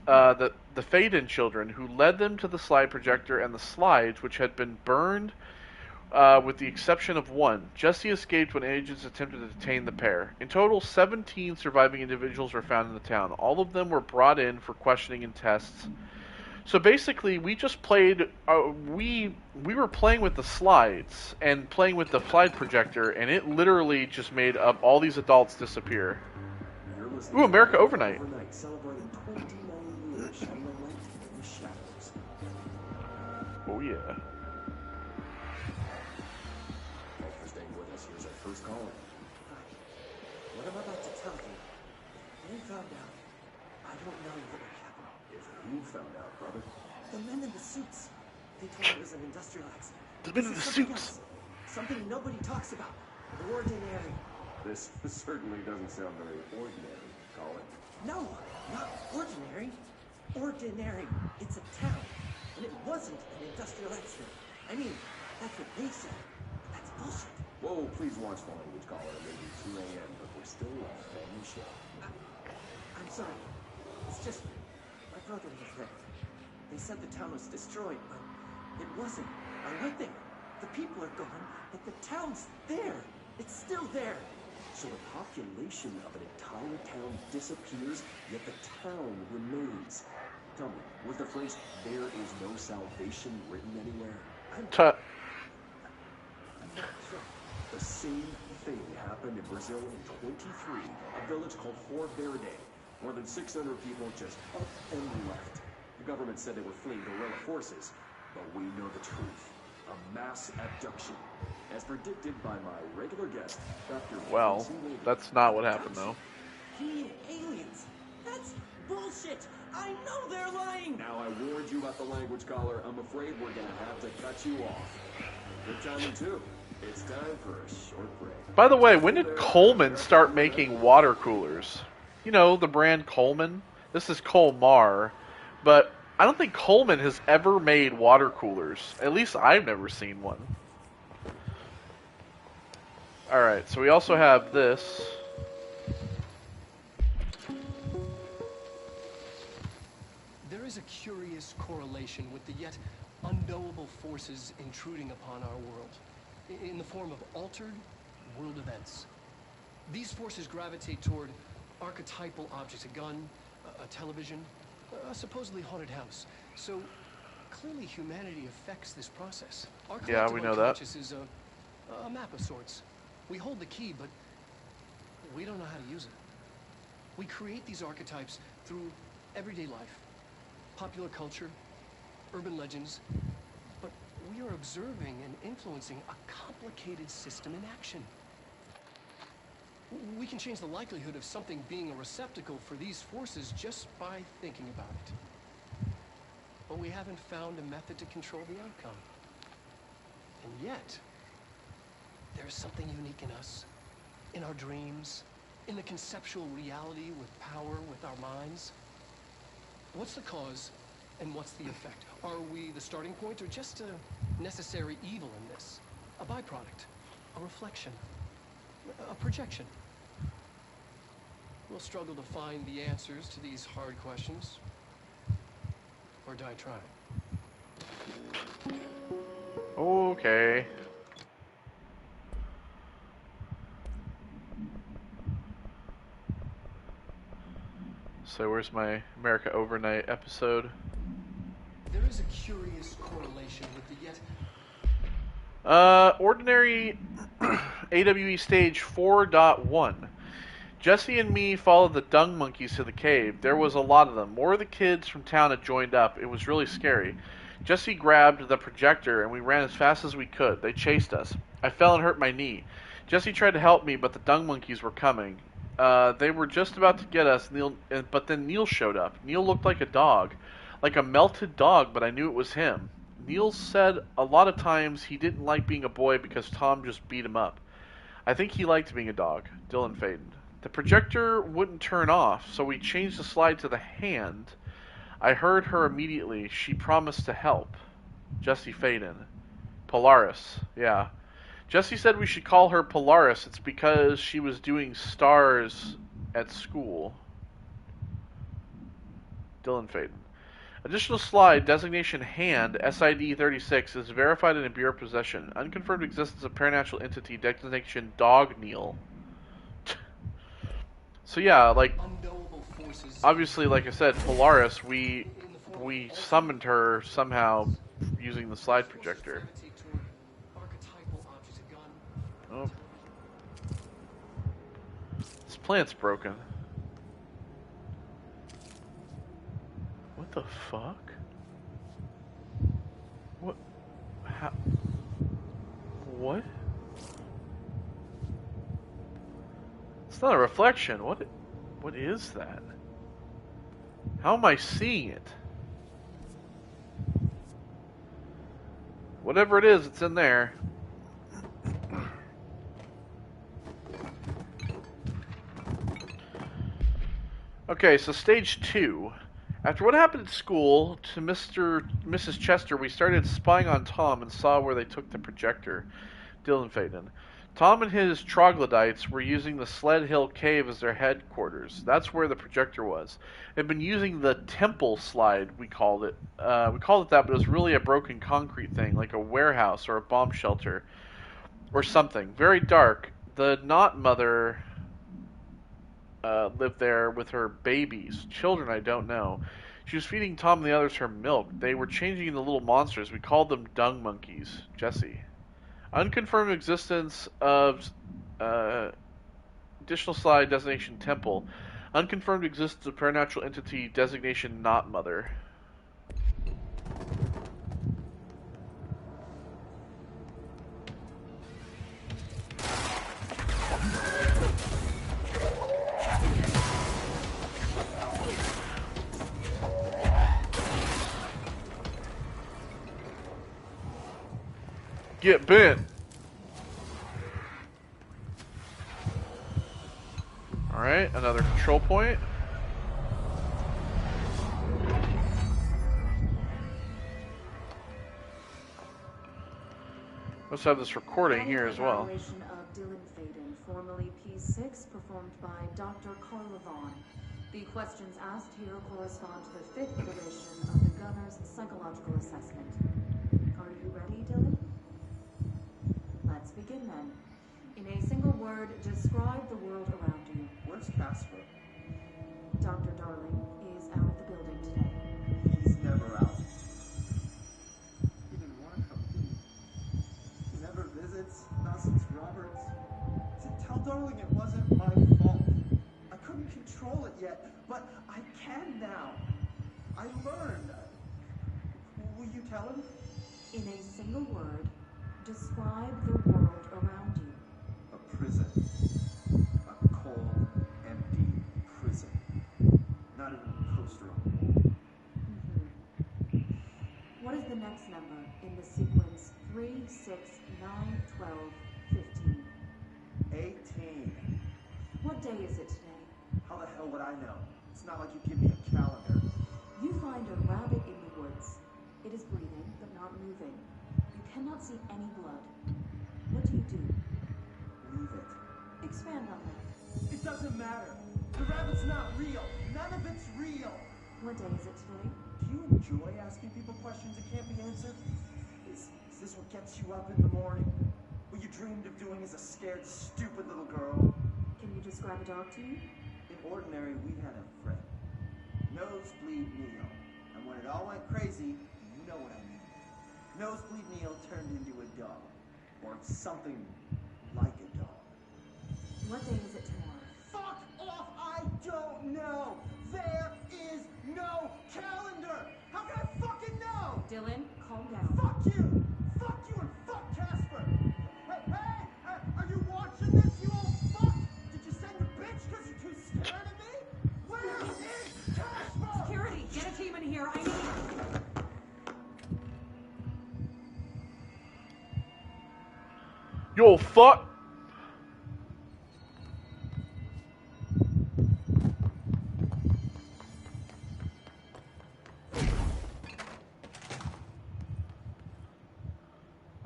the Faden children, who led them to the slide projector and the slides, which had been burned with the exception of one. Jesse escaped when agents attempted to detain the pair. In total, 17 surviving individuals were found in the town. All of them were brought in for questioning and tests. So basically, we just played. We were playing with the slides and playing with the slide projector, and it literally just made up all these adults disappear. Ooh, America Overnight.
Celebrating 29 years shining a light in the shadows.
Oh yeah.
Thanks for staying with us. Here's our first caller.
Hi. What I'm about to tell you, they found out. I don't know what happened.
If you found out, brother.
The men in the suits. They told it was an industrial accident.
The men in the
Something
suits.
else. Something nobody talks about. Ordinary.
This certainly doesn't sound very ordinary, Colin.
No, not ordinary. Ordinary. It's a town. And it wasn't an industrial accident. I mean, that's what they said. But that's bullshit.
Whoa, please watch the language, Colin. It may be 2 a.m., but we're still a family show.
I'm sorry. It's just my brother was there. They said the town was destroyed, but it wasn't. I'm with him. The people are gone, but the town's there. It's still there.
So the population of an entire town disappears, yet the town remains. Tell me, was the phrase, "there is no salvation," written anywhere?
I'm
Tut.
not sure.
The same thing happened in Brazil in 23, a village called Fort Verde. More than 600 people just up and left. The government said they were fleeing guerrilla forces, but we know the truth. A mass abduction. As predicted by my regular guest, Dr.
Well, that's not what happened, though.
He aliens. That's bullshit. I know they're lying.
Now I warned you about the language, caller. I'm afraid we're gonna have to cut you off. Good timing, too. It's time for a short break.
By the way, when did Coleman start making water coolers? You know, the brand Coleman? This is Colmar, but I don't think Coleman has ever made water coolers. At least I've never seen one. Alright, so we also have this.
There is a curious correlation with the yet unknowable forces intruding upon our world, in the form of altered world events. These forces gravitate toward archetypal objects, a gun, a television, a supposedly haunted house. So clearly humanity affects this process. Our
Yeah, we know that.
unconscious is a map of sorts. We hold the key, but we don't know how to use it. We create these archetypes through everyday life, popular culture, urban legends, but we are observing and influencing a complicated system in action. We can change the likelihood of something being a receptacle for these forces just by thinking about it. But we haven't found a method to control the outcome. And yet, there's something unique in us, in our dreams, in the conceptual reality with power, with our minds. What's the cause and what's the effect? Are we the starting point or just a necessary evil in this? A byproduct, a reflection, a projection? We'll struggle to find the answers to these hard questions, or die trying.
Okay. So where's my America Overnight episode?
There is a curious correlation with the yet...
Ordinary AWE Stage 4.1. Jesse and me followed the dung monkeys to the cave. There was a lot of them. More of the kids from town had joined up. It was really scary. Jesse grabbed the projector and we ran as fast as we could. They chased us. I fell and hurt my knee. Jesse tried to help me, but the dung monkeys were coming. They were just about to get us, but then Neil showed up. Neil looked like a dog. Like a melted dog, but I knew it was him. Neil said a lot of times he didn't like being a boy because Tom just beat him up. I think he liked being a dog. Dylan Faden. The projector wouldn't turn off, so we changed the slide to the hand. I heard her immediately. She promised to help. Jesse Faden. Polaris. Yeah. Jesse said we should call her Polaris. It's because she was doing stars at school. Dylan Faden. Additional slide, designation hand, SID 36, is verified in a Bureau possession. Unconfirmed existence of paranatural entity, designation Dog Neil. So yeah, like, obviously, like I said, Polaris, we summoned her somehow using the slide projector. Oh. This plant's broken. What the fuck? What? How? What? It's not a reflection. What is that? How am I seeing it? Whatever it is, it's in there. Okay, so stage 2. After what happened at school to Mrs. Chester, we started spying on Tom and saw where they took the projector. Dylan Faden. Tom and his troglodytes were using the Sled Hill Cave as their headquarters. That's where the projector was. They'd been using the temple slide, we called it. We called it that, but it was really a broken concrete thing, like a warehouse or a bomb shelter or something. Very dark. The Knot Mother lived there with her babies. Children, I don't know. She was feeding Tom and the others her milk. They were changing into little monsters. We called them dung monkeys. Jesse. Unconfirmed existence of additional slide designation temple. Unconfirmed existence of paranatural entity designation Knot Mother. Get bent. Alright, another control point. Let's have this recording here as well.
Evaluation of Dylan Faden, formerly P6, performed by Dr. Carlavon. The questions asked here correspond to the 5th iteration of the Gunner's psychological assessment. Are you ready, Dylan? Let's begin then. In a single word, describe the world around you.
Where's Casper?
Dr. Darling is out of the building today.
He's never out. He didn't want to come, did he? He never visits, not since Roberts. Tell Darling it wasn't my fault. I couldn't control it yet, but I can now. I learned. Will you tell him?
In a single word, describe the world around you.
A prison. A cold, empty prison. Not even a poster on the wall.
What is the next number in the sequence 3, 6, 9, 12, 15?
18.
What day is it today?
How the hell would I know? It's not like you give me a calendar.
You find a rabbit in the woods. It is breathing, but not moving. You cannot see any blood. What do you do?
Leave it.
Expand on that.
It doesn't matter. The rabbit's not real. None of it's real.
What day is it today?
Do you enjoy asking people questions that can't be answered? Is this what gets you up in the morning? What you dreamed of doing as a scared, stupid little girl?
Can you describe a dog to me?
In Ordinary, we had a friend. Nosebleed Neil. And when it all went crazy, you know what I mean. Nosebleed Neil turned into a dog. Or something like a dog.
What day is it tomorrow?
Fuck off! I don't know! There is no calendar! How can I fucking know?
Dylan, calm down.
Fuck you! Fuck you and fuck Casper! Hey! Are you watching this, you old fuck? Did you send your bitch because you're too scared of me? Where is Casper?
Security, get a team in here. I need...
Yo, fuck!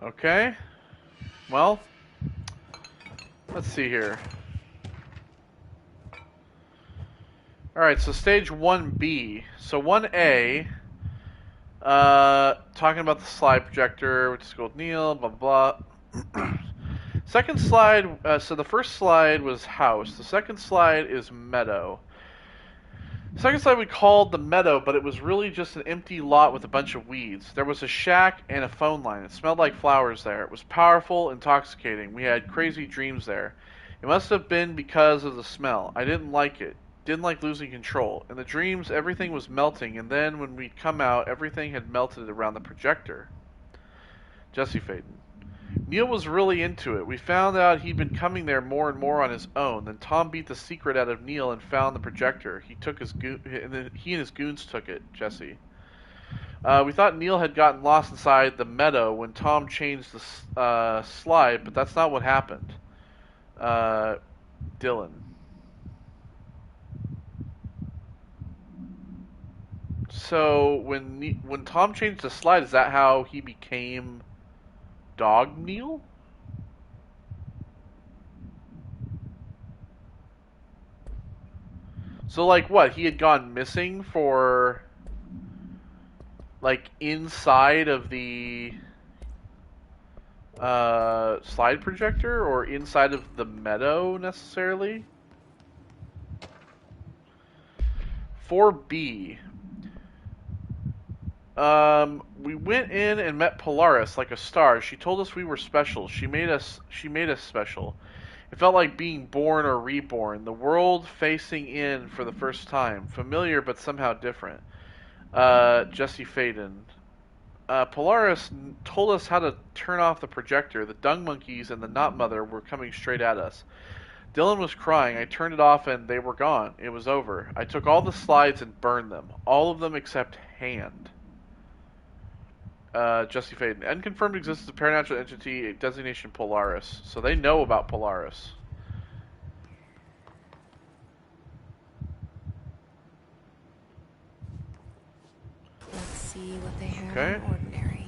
Okay. Well, let's see here. Alright, so stage 1B. So 1A, talking about the slide projector, which is called Neil, blah, blah, blah. Second slide, so the first slide was house. The second slide is meadow. The second slide we called the meadow, but it was really just an empty lot with a bunch of weeds. There was a shack and a phone line. It smelled like flowers there. It was powerful, intoxicating. We had crazy dreams there. It must have been because of the smell. I didn't like it. Didn't like losing control. In the dreams, everything was melting, and then when we'd come out, everything had melted around the projector. Jesse Faden. Neil was really into it. We found out he'd been coming there more and more on his own. Then Tom beat the secret out of Neil and found the projector. He and his goons took it. Jesse. We thought Neil had gotten lost inside the meadow when Tom changed the slide, but that's not what happened. Dylan. So when Tom changed the slide, is that how he became Dog Neil? So like what? He had gone missing for like inside of the slide projector or inside of the meadow necessarily? 4B. We went in and met Polaris like a star. She told us we were special. She made us special. It felt like being born or reborn. The world facing in for the first time. Familiar but somehow different. Jesse Faden. Polaris told us how to turn off the projector. The dung monkeys and the knot mother were coming straight at us. Dylan was crying. I turned it off and they were gone. It was over. I took all the slides and burned them. All of them except Hand. Jesse Faden. Unconfirmed existence of paranatural entity, designation Polaris. So they know about Polaris.
Let's see what they have
Okay.
in Ordinary.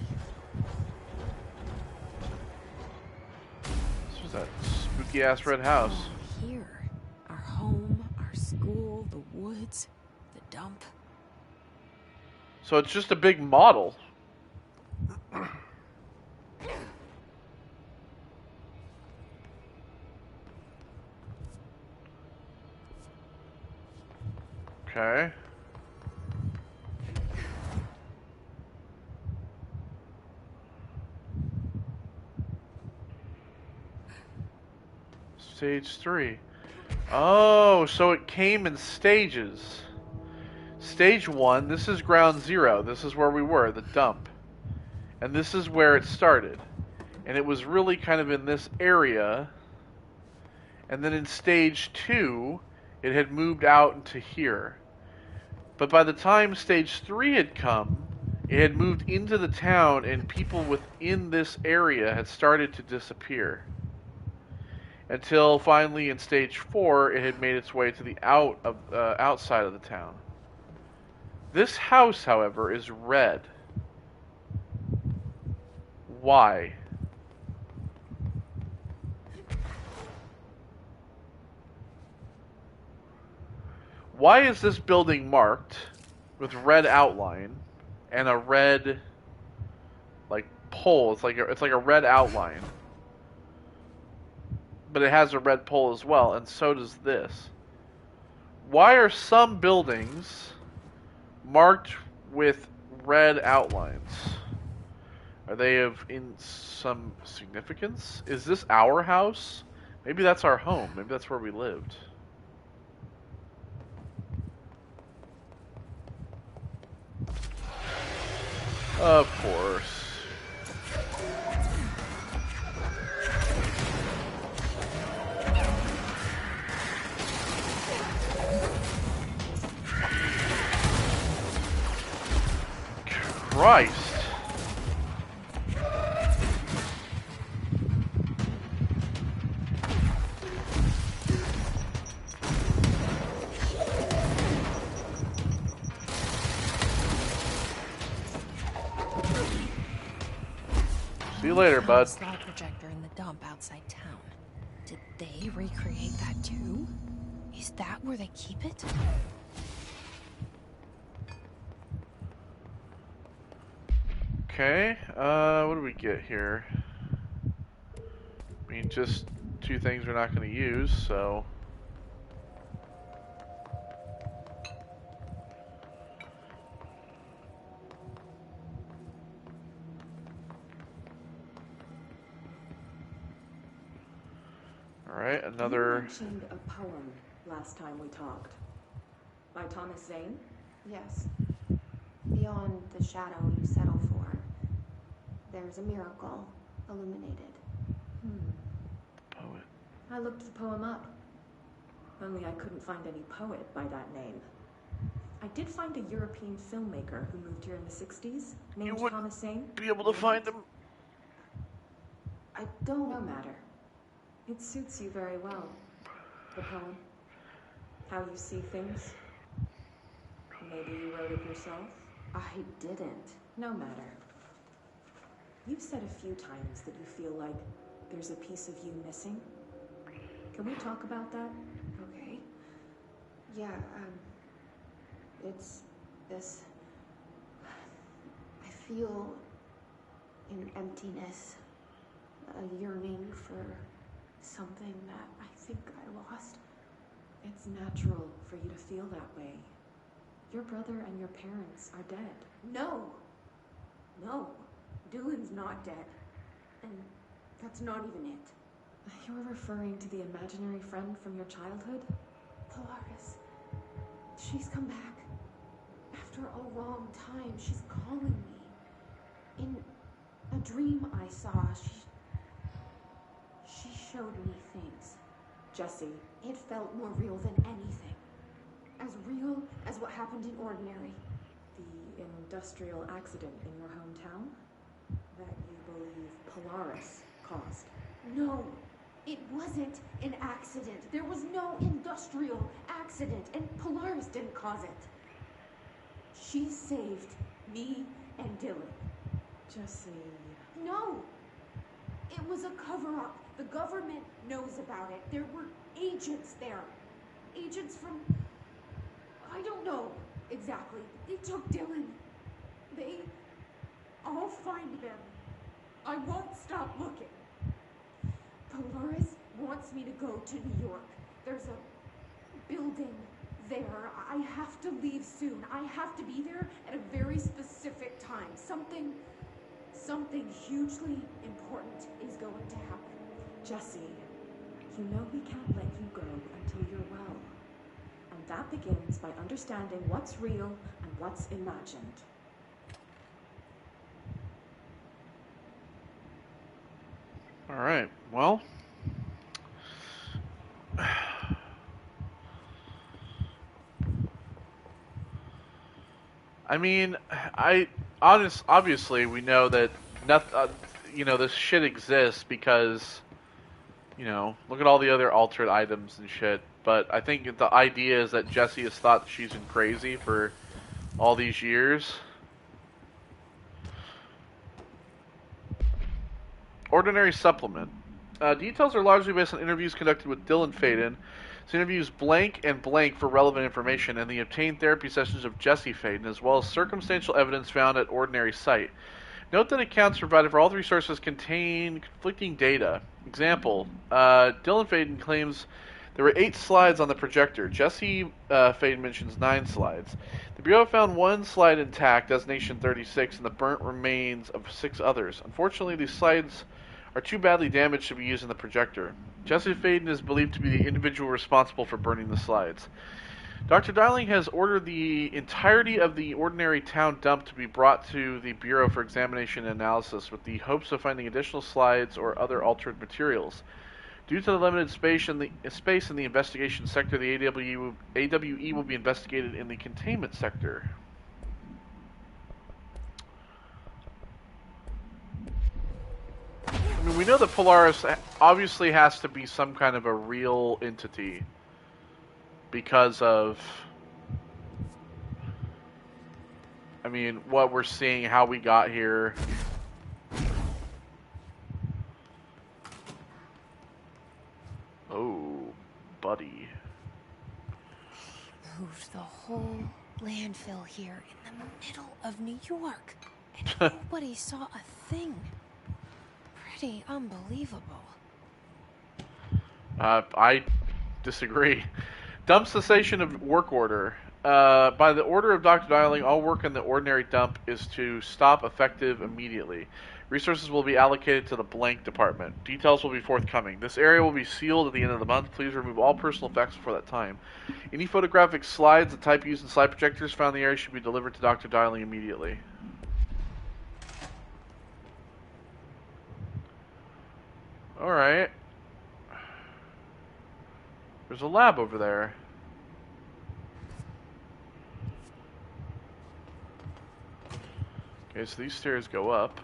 This was that spooky ass red house.
Oh, here. Our home, our school, the woods, the dump.
So it's just a big model. Okay. Stage 3. Oh, so it came in stages. Stage 1, this is ground 0. This is where we were, the dump. And this is where it started. And it was really kind of in this area. And then in stage 2, it had moved out into here. But by the time stage 3 had come, it had moved into the town and people within this area had started to disappear. Until finally in stage 4, it had made its way to the outside of the town. This house, however, is red. Why? Why is this building marked with red outline and a red like pole? It's like a red outline. But it has a red pole as well, and so does this. Why are some buildings marked with red outlines? Are they of in some significance? Is this our house? Maybe that's our home. Maybe that's where we lived. Of course. Christ. See you later, bud.
Slide projector in the dump outside town. Did they recreate that too? Is that where they keep it?
Okay, what do we get here? I mean, just 2 things we're not going to use, so... Alright, another...
You mentioned a poem last time we talked. By Thomas Zane?
Yes. Beyond the shadow you settle for, there's a miracle illuminated.
Poet.
I looked the poem up. Only I couldn't find any poet by that name. I did find a European filmmaker who moved here in the 60s, named Thomas Zane.
Be able to find him?
I don't know matter. It suits you very well, the poem. How you see things. Maybe you wrote it yourself? I didn't. No matter. You've said a few times that you feel like there's a piece of you missing. Can we talk about that?
Okay. Yeah, it's this. I feel an emptiness, a yearning for something that I think I lost.
It's natural for you to feel that way. Your brother and your parents are dead.
No. No. Dylan's not dead. And that's not even it.
You're referring to the imaginary friend from your childhood?
Polaris. She's come back. After a long time, she's calling me. In a dream I saw, she showed me things.
Jesse.
It felt more real than anything. As real as what happened in Ordinary.
The industrial accident in your hometown? That you believe Polaris caused?
No, it wasn't an accident. There was no industrial accident, and Polaris didn't cause it. She saved me and Dylan.
Jesse.
No! It was a cover-up. The government knows about it. There were agents there. Agents from... I don't know exactly. They took Dylan. I'll find them. I won't stop looking. Polaris wants me to go to New York. There's a building there. I have to leave soon. I have to be there at a very specific time. Something hugely important is going to happen.
Jesse, you know we can't let you go until you're well. And that begins by understanding what's real and what's imagined.
All right. Well, I mean, obviously we know that this shit exists because, look at all the other altered items and shit. But I think the idea is that Jessie has thought she's been crazy for all these years. Ordinary supplement. Details are largely based on interviews conducted with Dylan Faden. So interviews blank and blank for relevant information, and the obtained therapy sessions of Jessie Faden, as well as circumstantial evidence found at Ordinary site. Note that accounts provided for all the resources contain conflicting data. Example, Dylan Faden claims there were 8 slides on the projector. Jessie Faden mentions 9 slides. The Bureau found 1 slide intact, designation 36, and the burnt remains of 6 others. Unfortunately, these slides are too badly damaged to be used in the projector. Jessie Faden is believed to be the individual responsible for burning the slides. Dr. Darling has ordered the entirety of the Ordinary town dump to be brought to the Bureau for examination and analysis with the hopes of finding additional slides or other altered materials. Due to the limited space in the investigation sector, the AWE will be investigated in the containment sector. I mean, we know that Polaris obviously has to be some kind of a real entity because of, I mean, what we're seeing, how we got here. Oh, buddy.
Moved the whole landfill here in the middle of New York, and nobody saw a thing. Pretty unbelievable.
I disagree. Dump cessation of work order. By the order of Dr. Darling, all work in the Ordinary dump is to stop effective immediately. Resources will be allocated to the blank department. Details will be forthcoming. This area will be sealed at the end of the month. Please remove all personal effects before that time. Any photographic slides, the type used in slide projectors found in the area should be delivered to Dr. Darling immediately. Alright. There's a lab over there. Okay, so these stairs go up.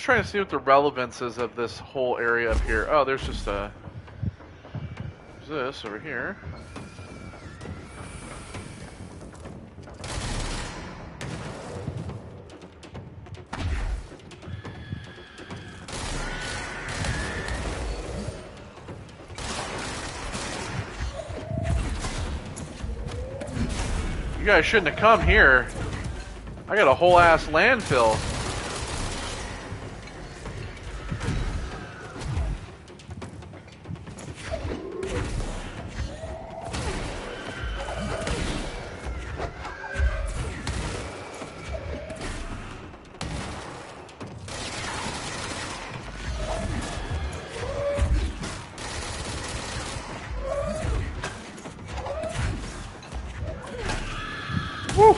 trying to see what the relevance is of this whole area up here. Oh, there's just a... There's this over here. You guys shouldn't have come here. I got a whole ass landfill. Woo!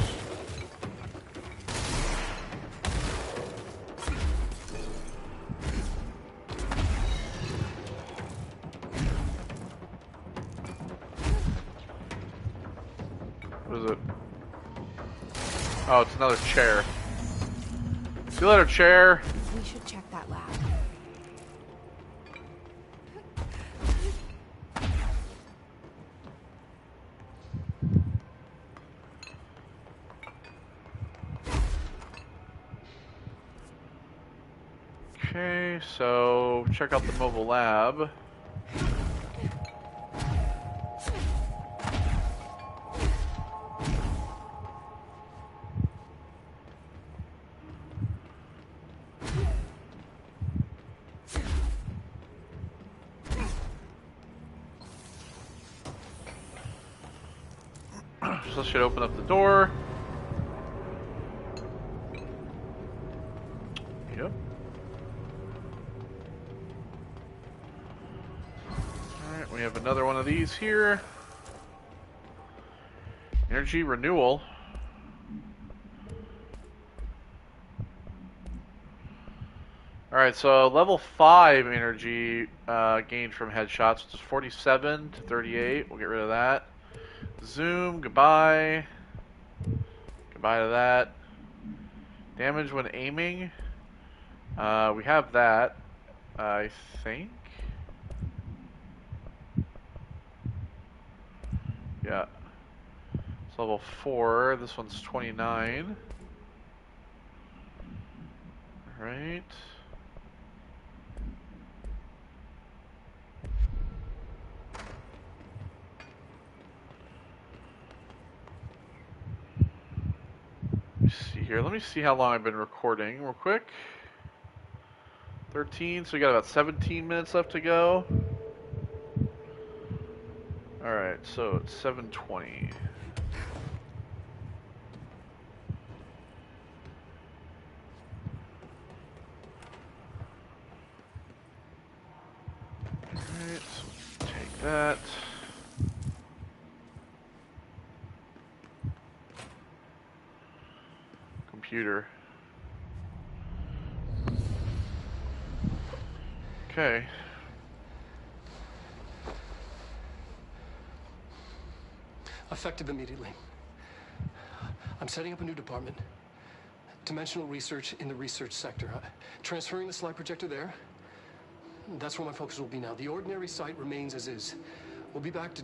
What is it? Oh, it's another chair. See you later, chair.
We should check that lab.
Okay, so check out the mobile lab. So this should open up the door. Yep. Alright, we have another one of these here. Energy renewal. Alright, so level 5 energy gained from headshots, which is 47 to 38. We'll get rid of that. Zoom, goodbye. Goodbye to that. Damage when aiming. We have that, I think. Yeah. It's level 4. This one's 29. Alright. See here. Let me see how long I've been recording real quick. 13, so we got about 17 minutes left to go. Alright, so it's 7:20. Alright, so take that. Computer. Okay.
Effective immediately. I'm setting up a new department. Dimensional research in the research sector. Transferring the slide projector there. That's where my focus will be now. The ordinary site remains as is. We'll be back to...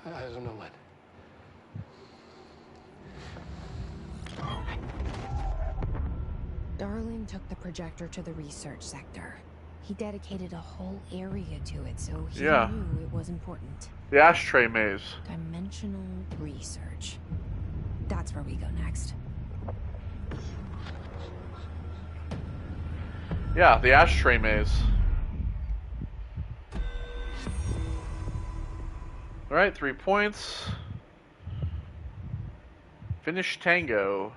I don't know when.
Darling took the projector to the research sector. He dedicated a whole area to it, so he knew it was important.
The Ashtray Maze.
Dimensional research. That's where we go next.
Yeah, the Ashtray Maze. Alright, 3 points. Finish Tango.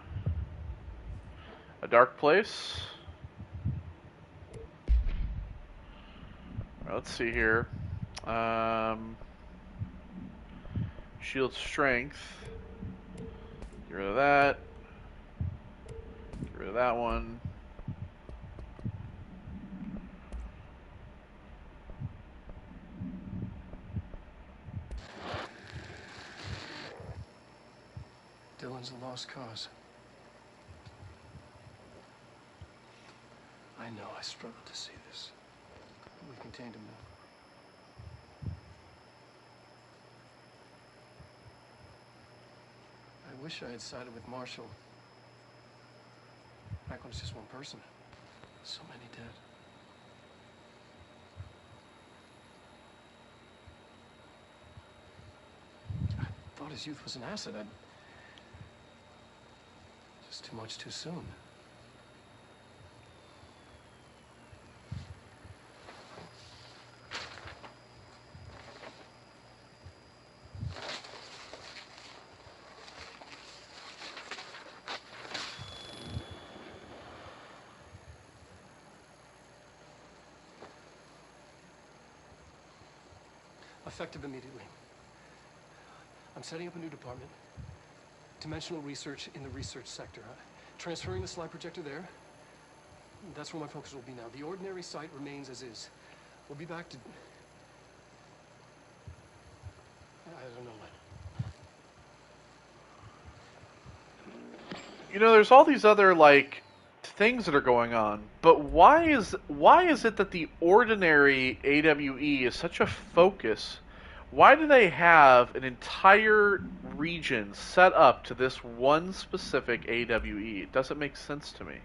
A dark place. Alright, let's see here. Shield strength. Get rid of that. Get rid of that one.
Dylan's a lost cause. I struggle to see this. We contained him now. I wish I had sided with Marshall. Back when it's just one person. So many dead. I thought his youth was an asset. Just too much too soon. Effective immediately. I'm setting up a new department. Dimensional research in the research sector. Transferring the slide projector there. That's where my focus will be now. The ordinary site remains as is. We'll be back to... I don't know when.
You know, there's all these other, like, things that are going on, but why is it that the ordinary AWE is such a focus? Why do they have an entire region set up to this one specific AWE? It doesn't make sense to me.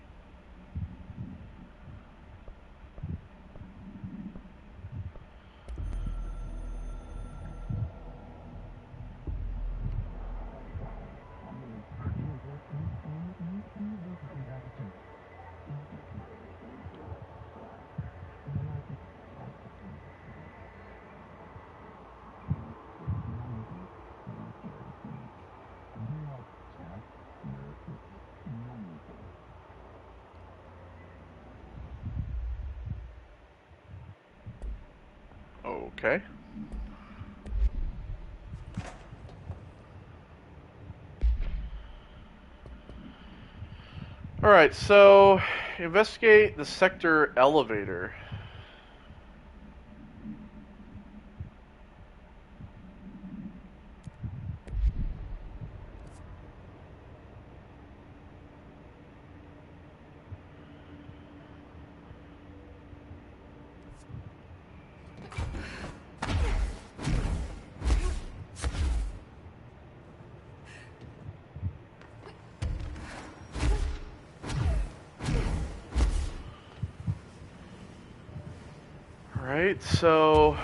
Okay. Alright, so investigate the sector elevator. Alright, so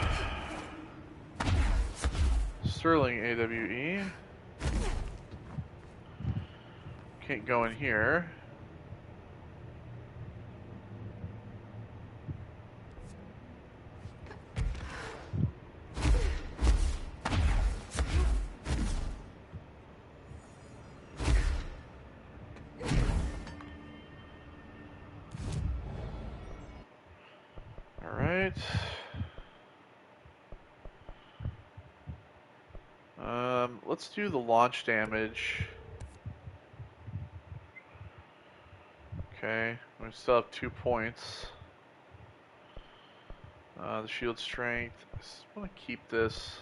Sterling AWE. Can't go in here. Alright. Let's do the launch damage. Okay, we still have 2 points. The shield strength. I just want to keep this.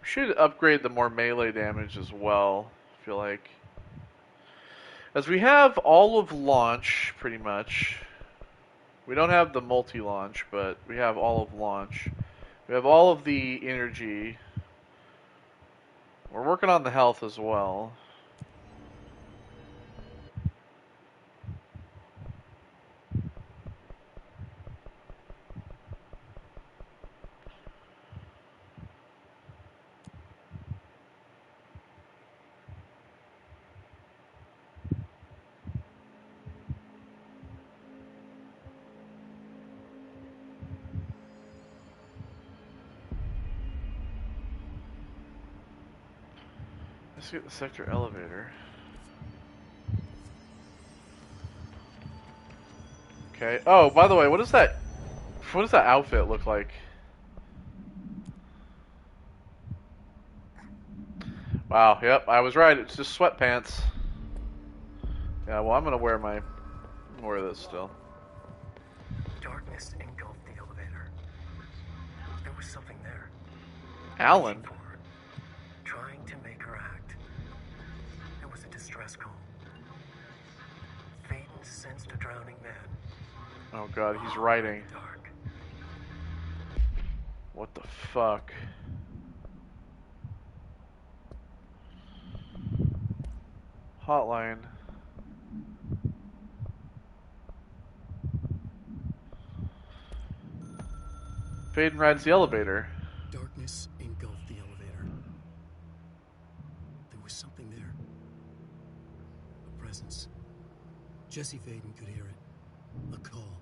We should upgrade the more melee damage as well, I feel like. As we have all of launch, pretty much. We don't have the multi-launch, but we have all of launch. We have all of the energy. We're working on the health as well. Let's get the sector elevator. Okay. Oh, by the way, what does that outfit look like? Wow, yep, I was right. It's just sweatpants. Yeah, well, I'm gonna wear more of this still.
Darkness engulfed the elevator. There was something there.
Alan.
Trying to make her act. It was a distress call. Fate sensed a drowning man.
Oh god, he's writing.
Dark.
What the fuck? Hotline. Faden rides the elevator.
Darkness engulfed the elevator. There was something there. A presence. Jesse Faden could hear it. A call.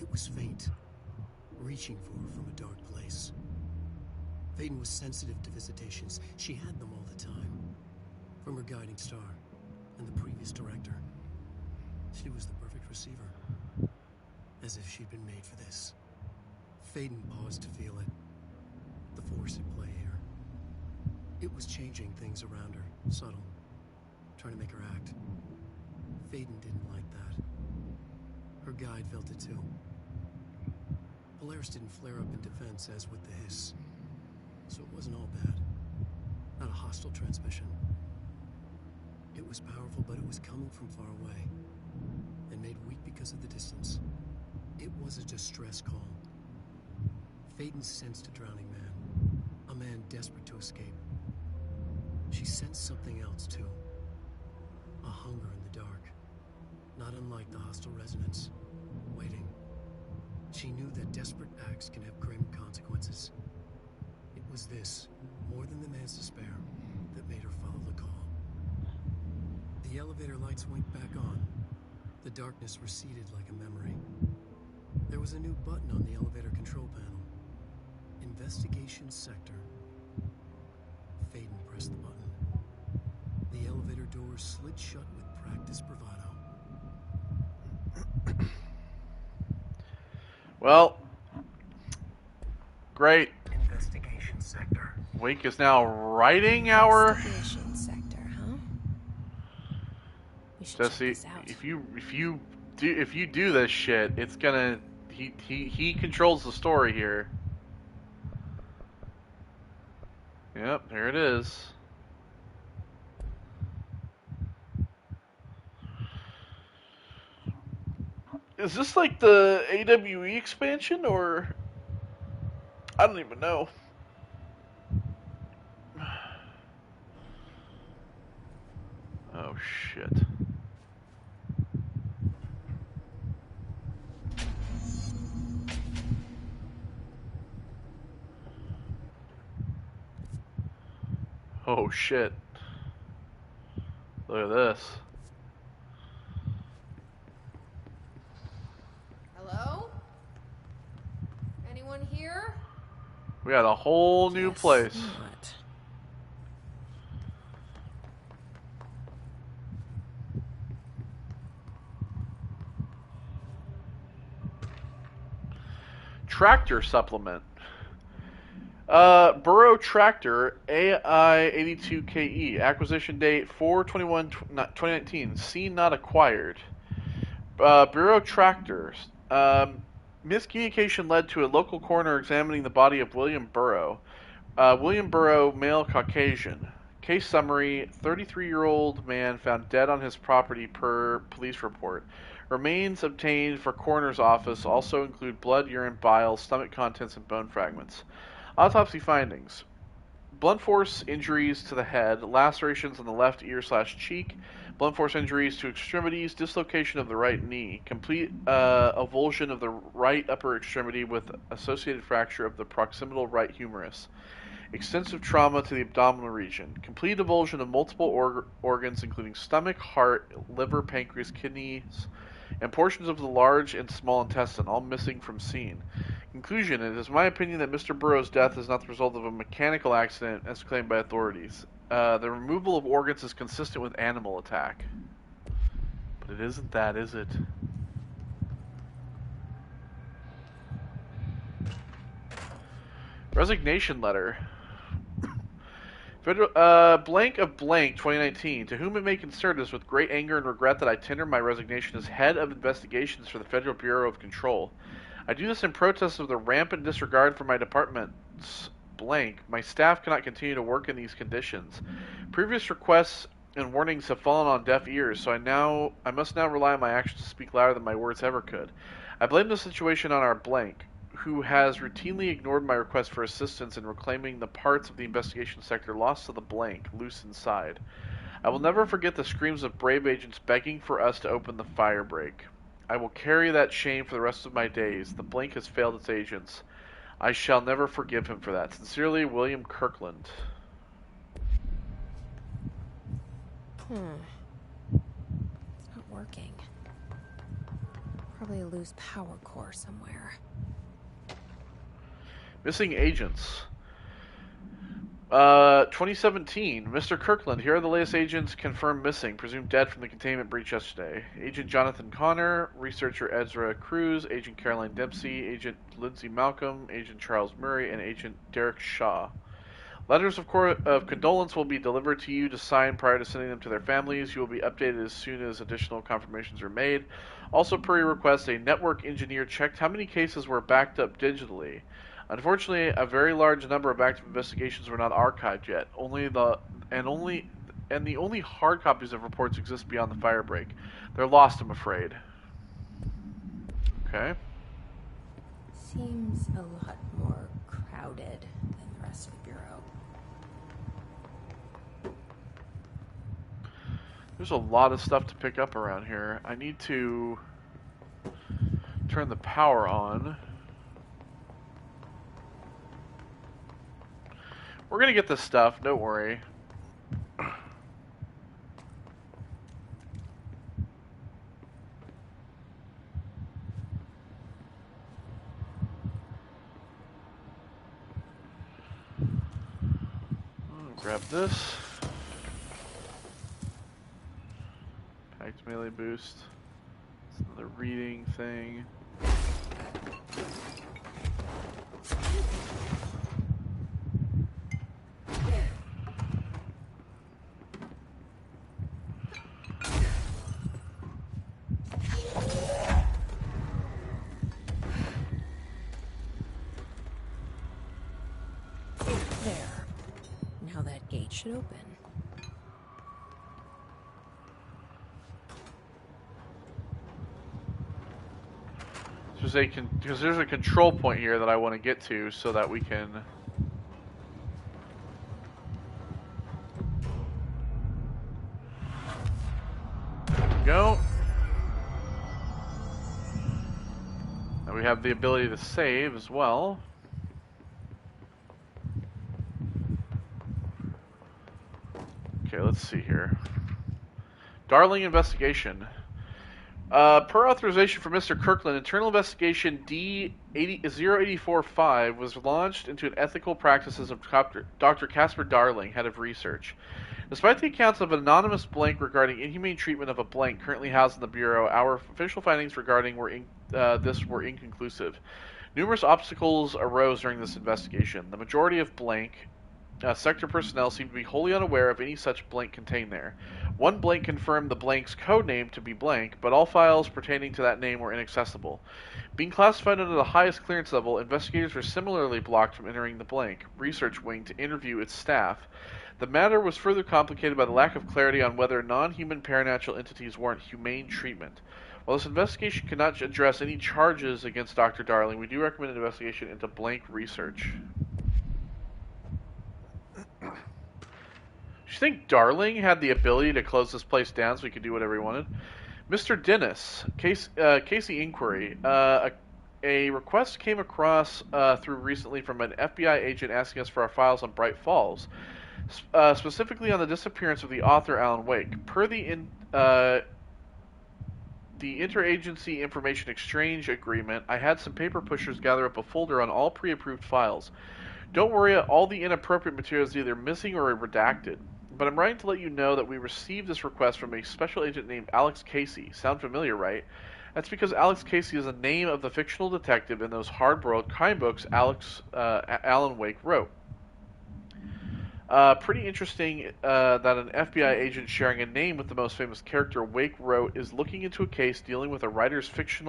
It was faint, reaching for her from a dark place. Faden was sensitive to visitations. She had them all the time. From her guiding star and the previous director. She was the perfect receiver. As if she'd been made for this. Faden paused to feel it. The force at play here. It was changing things around her, subtle, trying to make her act. Faden didn't like that. Her guide felt it too. Polaris didn't flare up in defense as with the hiss. So it wasn't all bad. Not a hostile transmission. It was powerful, but it was coming from far away. And made weak because of the distance. It was a distress call. Faden sensed a drowning man. A man desperate to escape. She sensed something else, too. A hunger in the dark. Not unlike the hostile resonance. Waiting. She knew that desperate acts can have grim consequences. It was this, more than the man's despair, that made her follow the call. The elevator lights winked back on. The darkness receded like a memory. There was a new button on the elevator control panel. Investigation Sector. Faden pressed the button. The elevator doors slid shut with practiced bravado.
Well, great.
Investigation Sector.
Wink is now writing our.
Investigation Sector, huh? We should
Jesse,
check this out.
if you do this shit, it's gonna. He controls the story here. Yep, there it is. Is this like the AWE expansion, or I don't even know. Oh shit. Oh shit. Look at this.
Hello? Anyone here?
We got a whole new
Guess
place.
not.
Tractor supplement. Burrow Tractor AI82KE. Acquisition date 4/21/2019. Seen not acquired. Bureau Tractors. Miscommunication led to a local coroner examining the body of William Burrow. William Burrow, male, Caucasian. Case summary: 33-year-old man found dead on his property per police report. Remains obtained for coroner's office also include blood, urine, bile, stomach contents, and bone fragments. Autopsy findings: blunt force injuries to the head, lacerations on the left ear/cheek, blunt force injuries to extremities, dislocation of the right knee, complete avulsion of the right upper extremity with associated fracture of the proximal right humerus, extensive trauma to the abdominal region, complete avulsion of multiple organs including stomach, heart, liver, pancreas, kidneys, and portions of the large and small intestine, all missing from scene. Conclusion: it is my opinion that Mr. Burrow's death is not the result of a mechanical accident as claimed by authorities. The removal of organs is consistent with animal attack. But it isn't that, is it? Resignation letter. Federal, blank of blank 2019. To whom it may concern, it is with great anger and regret that I tender my resignation as head of investigations for the Federal Bureau of Control. I do this in protest of the rampant disregard for my department's blank. My staff cannot continue to work in these conditions. Previous requests and warnings have fallen on deaf ears, so I must now rely on my actions to speak louder than my words ever could. I blame the situation on our blank, who has routinely ignored my request for assistance in reclaiming the parts of the investigation sector lost to the blank, loose inside. I will never forget the screams of brave agents begging for us to open the fire break. I will carry that shame for the rest of my days. The blank has failed its agents. I shall never forgive him for that. Sincerely, William Kirkland.
It's not working. Probably a loose power core somewhere.
Missing agents. 2017. Mr. Kirkland, here are the latest agents confirmed missing, presumed dead from the containment breach yesterday. Agent Jonathan Connor, Researcher Ezra Cruz, Agent Caroline Dempsey, Agent Lindsay Malcolm, Agent Charles Murray, and Agent Derek Shaw. Letters of condolence will be delivered to you to sign prior to sending them to their families. You will be updated as soon as additional confirmations are made. Also, per your request, a network engineer checked how many cases were backed up digitally. Unfortunately, a very large number of active investigations were not archived yet. The only hard copies of reports exist beyond the firebreak. They're lost, I'm afraid. Okay.
Seems a lot more crowded than the rest of the bureau.
There's a lot of stuff to pick up around here. I need to turn the power on. We're gonna get this stuff, don't worry. Grab this. Packed melee boost. It's another reading thing.
Should open.
Because there's a control point here that I want to get to so that we can go. And we have the ability to save as well. Okay, let's see here. Darling investigation. Per authorization from Mr. Kirkland, internal investigation D-0845 was launched into an ethical practices of Dr. Casper Darling, head of research. Despite the accounts of an anonymous blank regarding inhumane treatment of a blank currently housed in the Bureau, our official findings regarding this were inconclusive. Numerous obstacles arose during this investigation. The majority of blank sector personnel seem to be wholly unaware of any such blank contained there. One blank confirmed the blank's code name to be blank, but all files pertaining to that name were inaccessible. Being classified under the highest clearance level, investigators were similarly blocked from entering the blank research wing to interview its staff. The matter was further complicated by the lack of clarity on whether non-human paranatural entities warrant humane treatment. While this investigation cannot address any charges against Dr. Darling, we do recommend an investigation into blank research. Do you think Darling had the ability to close this place down so he could do whatever he wanted? Mr. Dennis, Casey Inquiry. A request came across through recently from an FBI agent asking us for our files on Bright Falls, specifically on the disappearance of the author Alan Wake. Per the Interagency Information Exchange Agreement, I had some paper pushers gather up a folder on all pre-approved files. Don't worry, all the inappropriate material is either missing or redacted. But I'm writing to let you know that we received this request from a special agent named Alex Casey. Sound familiar, right? That's because Alex Casey is the name of the fictional detective in those hard-boiled crime books Alan Wake wrote. Pretty interesting that an FBI agent sharing a name with the most famous character Wake wrote is looking into a case dealing with a writer's fiction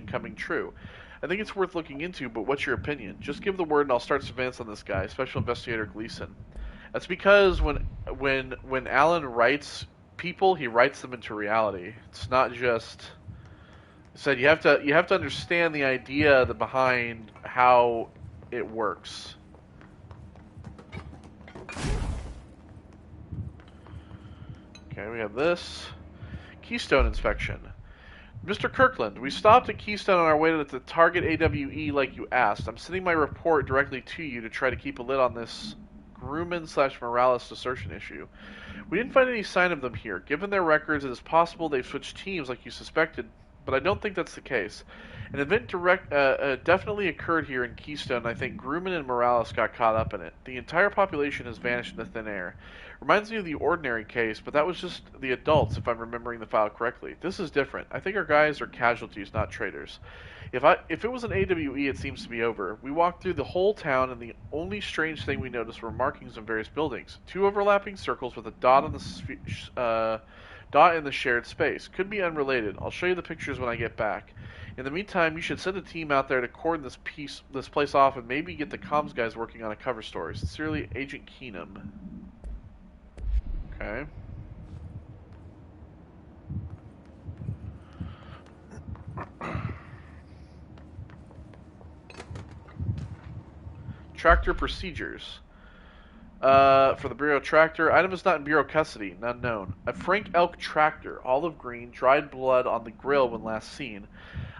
coming true. I think it's worth looking into, but what's your opinion? Just give the word and I'll start surveillance on this guy, Special Investigator Gleason. That's because when Alan writes people, he writes them into reality. It's not just said you have to understand the idea behind how it works. Okay, we have this. Keystone Inspection. Mr. Kirkland, we stopped at Keystone on our way to the target AWE like you asked. I'm sending my report directly to you to try to keep a lid on this Grumman/Morales desertion issue. We didn't find any sign of them here. Given their records, it is possible they've switched teams like you suspected, but I don't think that's the case. An event definitely occurred here in Keystone, and I think Grumman and Morales got caught up in it. The entire population has vanished into thin air. Reminds me of the Ordinary case, but that was just the adults, if I'm remembering the file correctly. This is different. I think our guys are casualties, not traitors. If it was an AWE, it seems to be over. We walked through the whole town, and the only strange thing we noticed were markings on various buildings. 2 overlapping circles with a dot on the dot in the shared space. Could be unrelated. I'll show you the pictures when I get back. In the meantime, you should send a team out there to cordon this place off and maybe get the comms guys working on a cover story. Sincerely, Agent Keenum. Okay. Tractor procedures. For the Bureau tractor, item is not in Bureau custody, none known. A Frank Elk tractor, olive green, dried blood on the grill when last seen.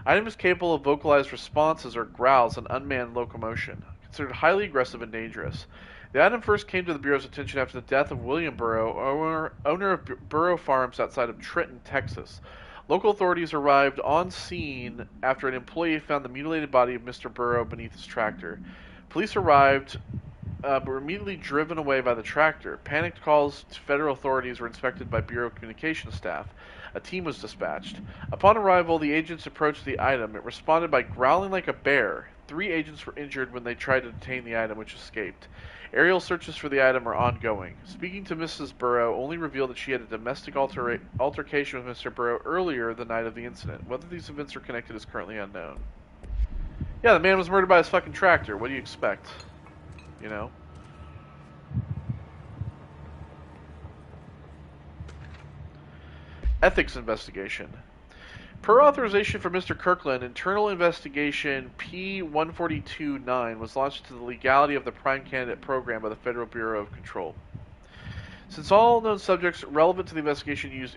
Item is capable of vocalized responses or growls and unmanned locomotion. Considered highly aggressive and dangerous. The item first came to the Bureau's attention after the death of William Burrow, owner of Burrow Farms outside of Trenton, Texas. Local authorities arrived on scene after an employee found the mutilated body of Mr. Burrow beneath his tractor. Police arrived, but were immediately driven away by the tractor. Panicked calls to federal authorities were inspected by Bureau communications staff. A team was dispatched. Upon arrival, the agents approached the item. It responded by growling like a bear. 3 agents were injured when they tried to detain the item, which escaped. Aerial searches for the item are ongoing. Speaking to Mrs. Burrow only revealed that she had a domestic altercation with Mr. Burrow earlier the night of the incident. Whether these events are connected is currently unknown. Yeah, the man was murdered by his fucking tractor. What do you expect? You know? Ethics investigation. Per authorization from Mr. Kirkland, internal investigation P-142-9 was launched into the legality of the Prime Candidate program by the Federal Bureau of Control. Since all known subjects relevant to the investigation used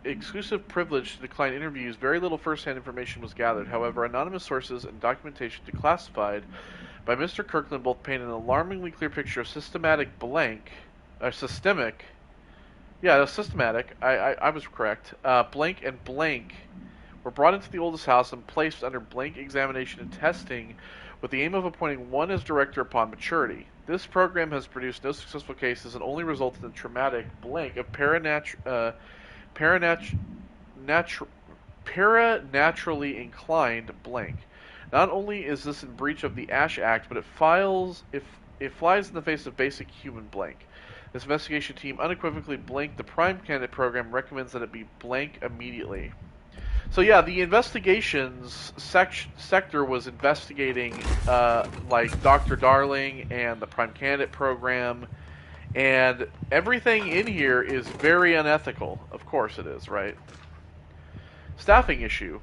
exclusive privilege to decline interviews, very little first-hand information was gathered. However, anonymous sources and documentation declassified by Mr. Kirkland both paint an alarmingly clear picture of systematic. I was correct. Blank and blank were brought into the oldest house and placed under blank examination and testing with the aim of appointing one as director upon maturity. This program has produced no successful cases and only resulted in traumatic blank of paranaturally inclined blank. Not only is this in breach of the Ash Act, but it flies in the face of basic human blank. This investigation team unequivocally blank. The Prime Candidate program recommends that it be blank immediately. So yeah, the investigations sector was investigating like Dr. Darling and the Prime Candidate program, and everything in here is very unethical. Of course it is, right? Staffing issue.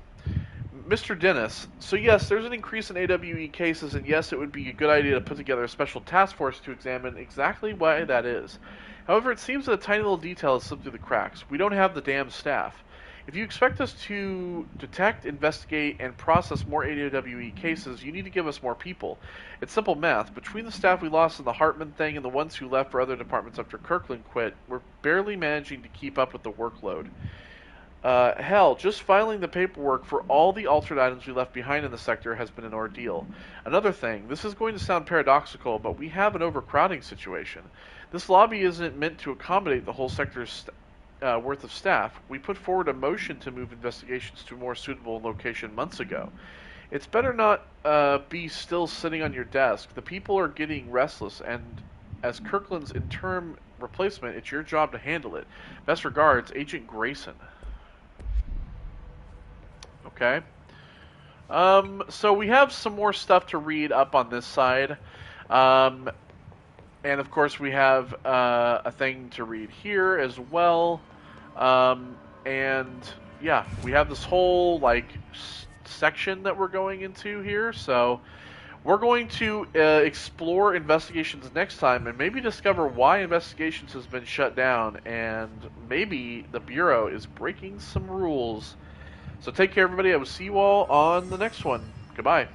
Mr. Dennis, so yes, there's an increase in AWE cases, and yes, it would be a good idea to put together a special task force to examine exactly why that is. However, it seems that a tiny little detail has slipped through the cracks. We don't have the damn staff. If you expect us to detect, investigate, and process more AWE cases, you need to give us more people. It's simple math. Between the staff we lost in the Hartman thing and the ones who left for other departments after Kirkland quit, we're barely managing to keep up with the workload. Hell, just filing the paperwork for all the altered items we left behind in the sector has been an ordeal. Another thing, this is going to sound paradoxical, but we have an overcrowding situation. This lobby isn't meant to accommodate the whole sector's worth of staff. We put forward a motion to move investigations to a more suitable location months ago. It's better not be still sitting on your desk. The people are getting restless, and as Kirkland's interim replacement, it's your job to handle it. Best regards, Agent Grayson. Okay. So we have some more stuff to read up on this side. And of course, we have a thing to read here as well. And yeah, we have this whole like section that we're going into here. So we're going to explore investigations next time, and maybe discover why investigations has been shut down, and maybe the Bureau is breaking some rules. So take care, everybody. I will see you all on the next one. Goodbye.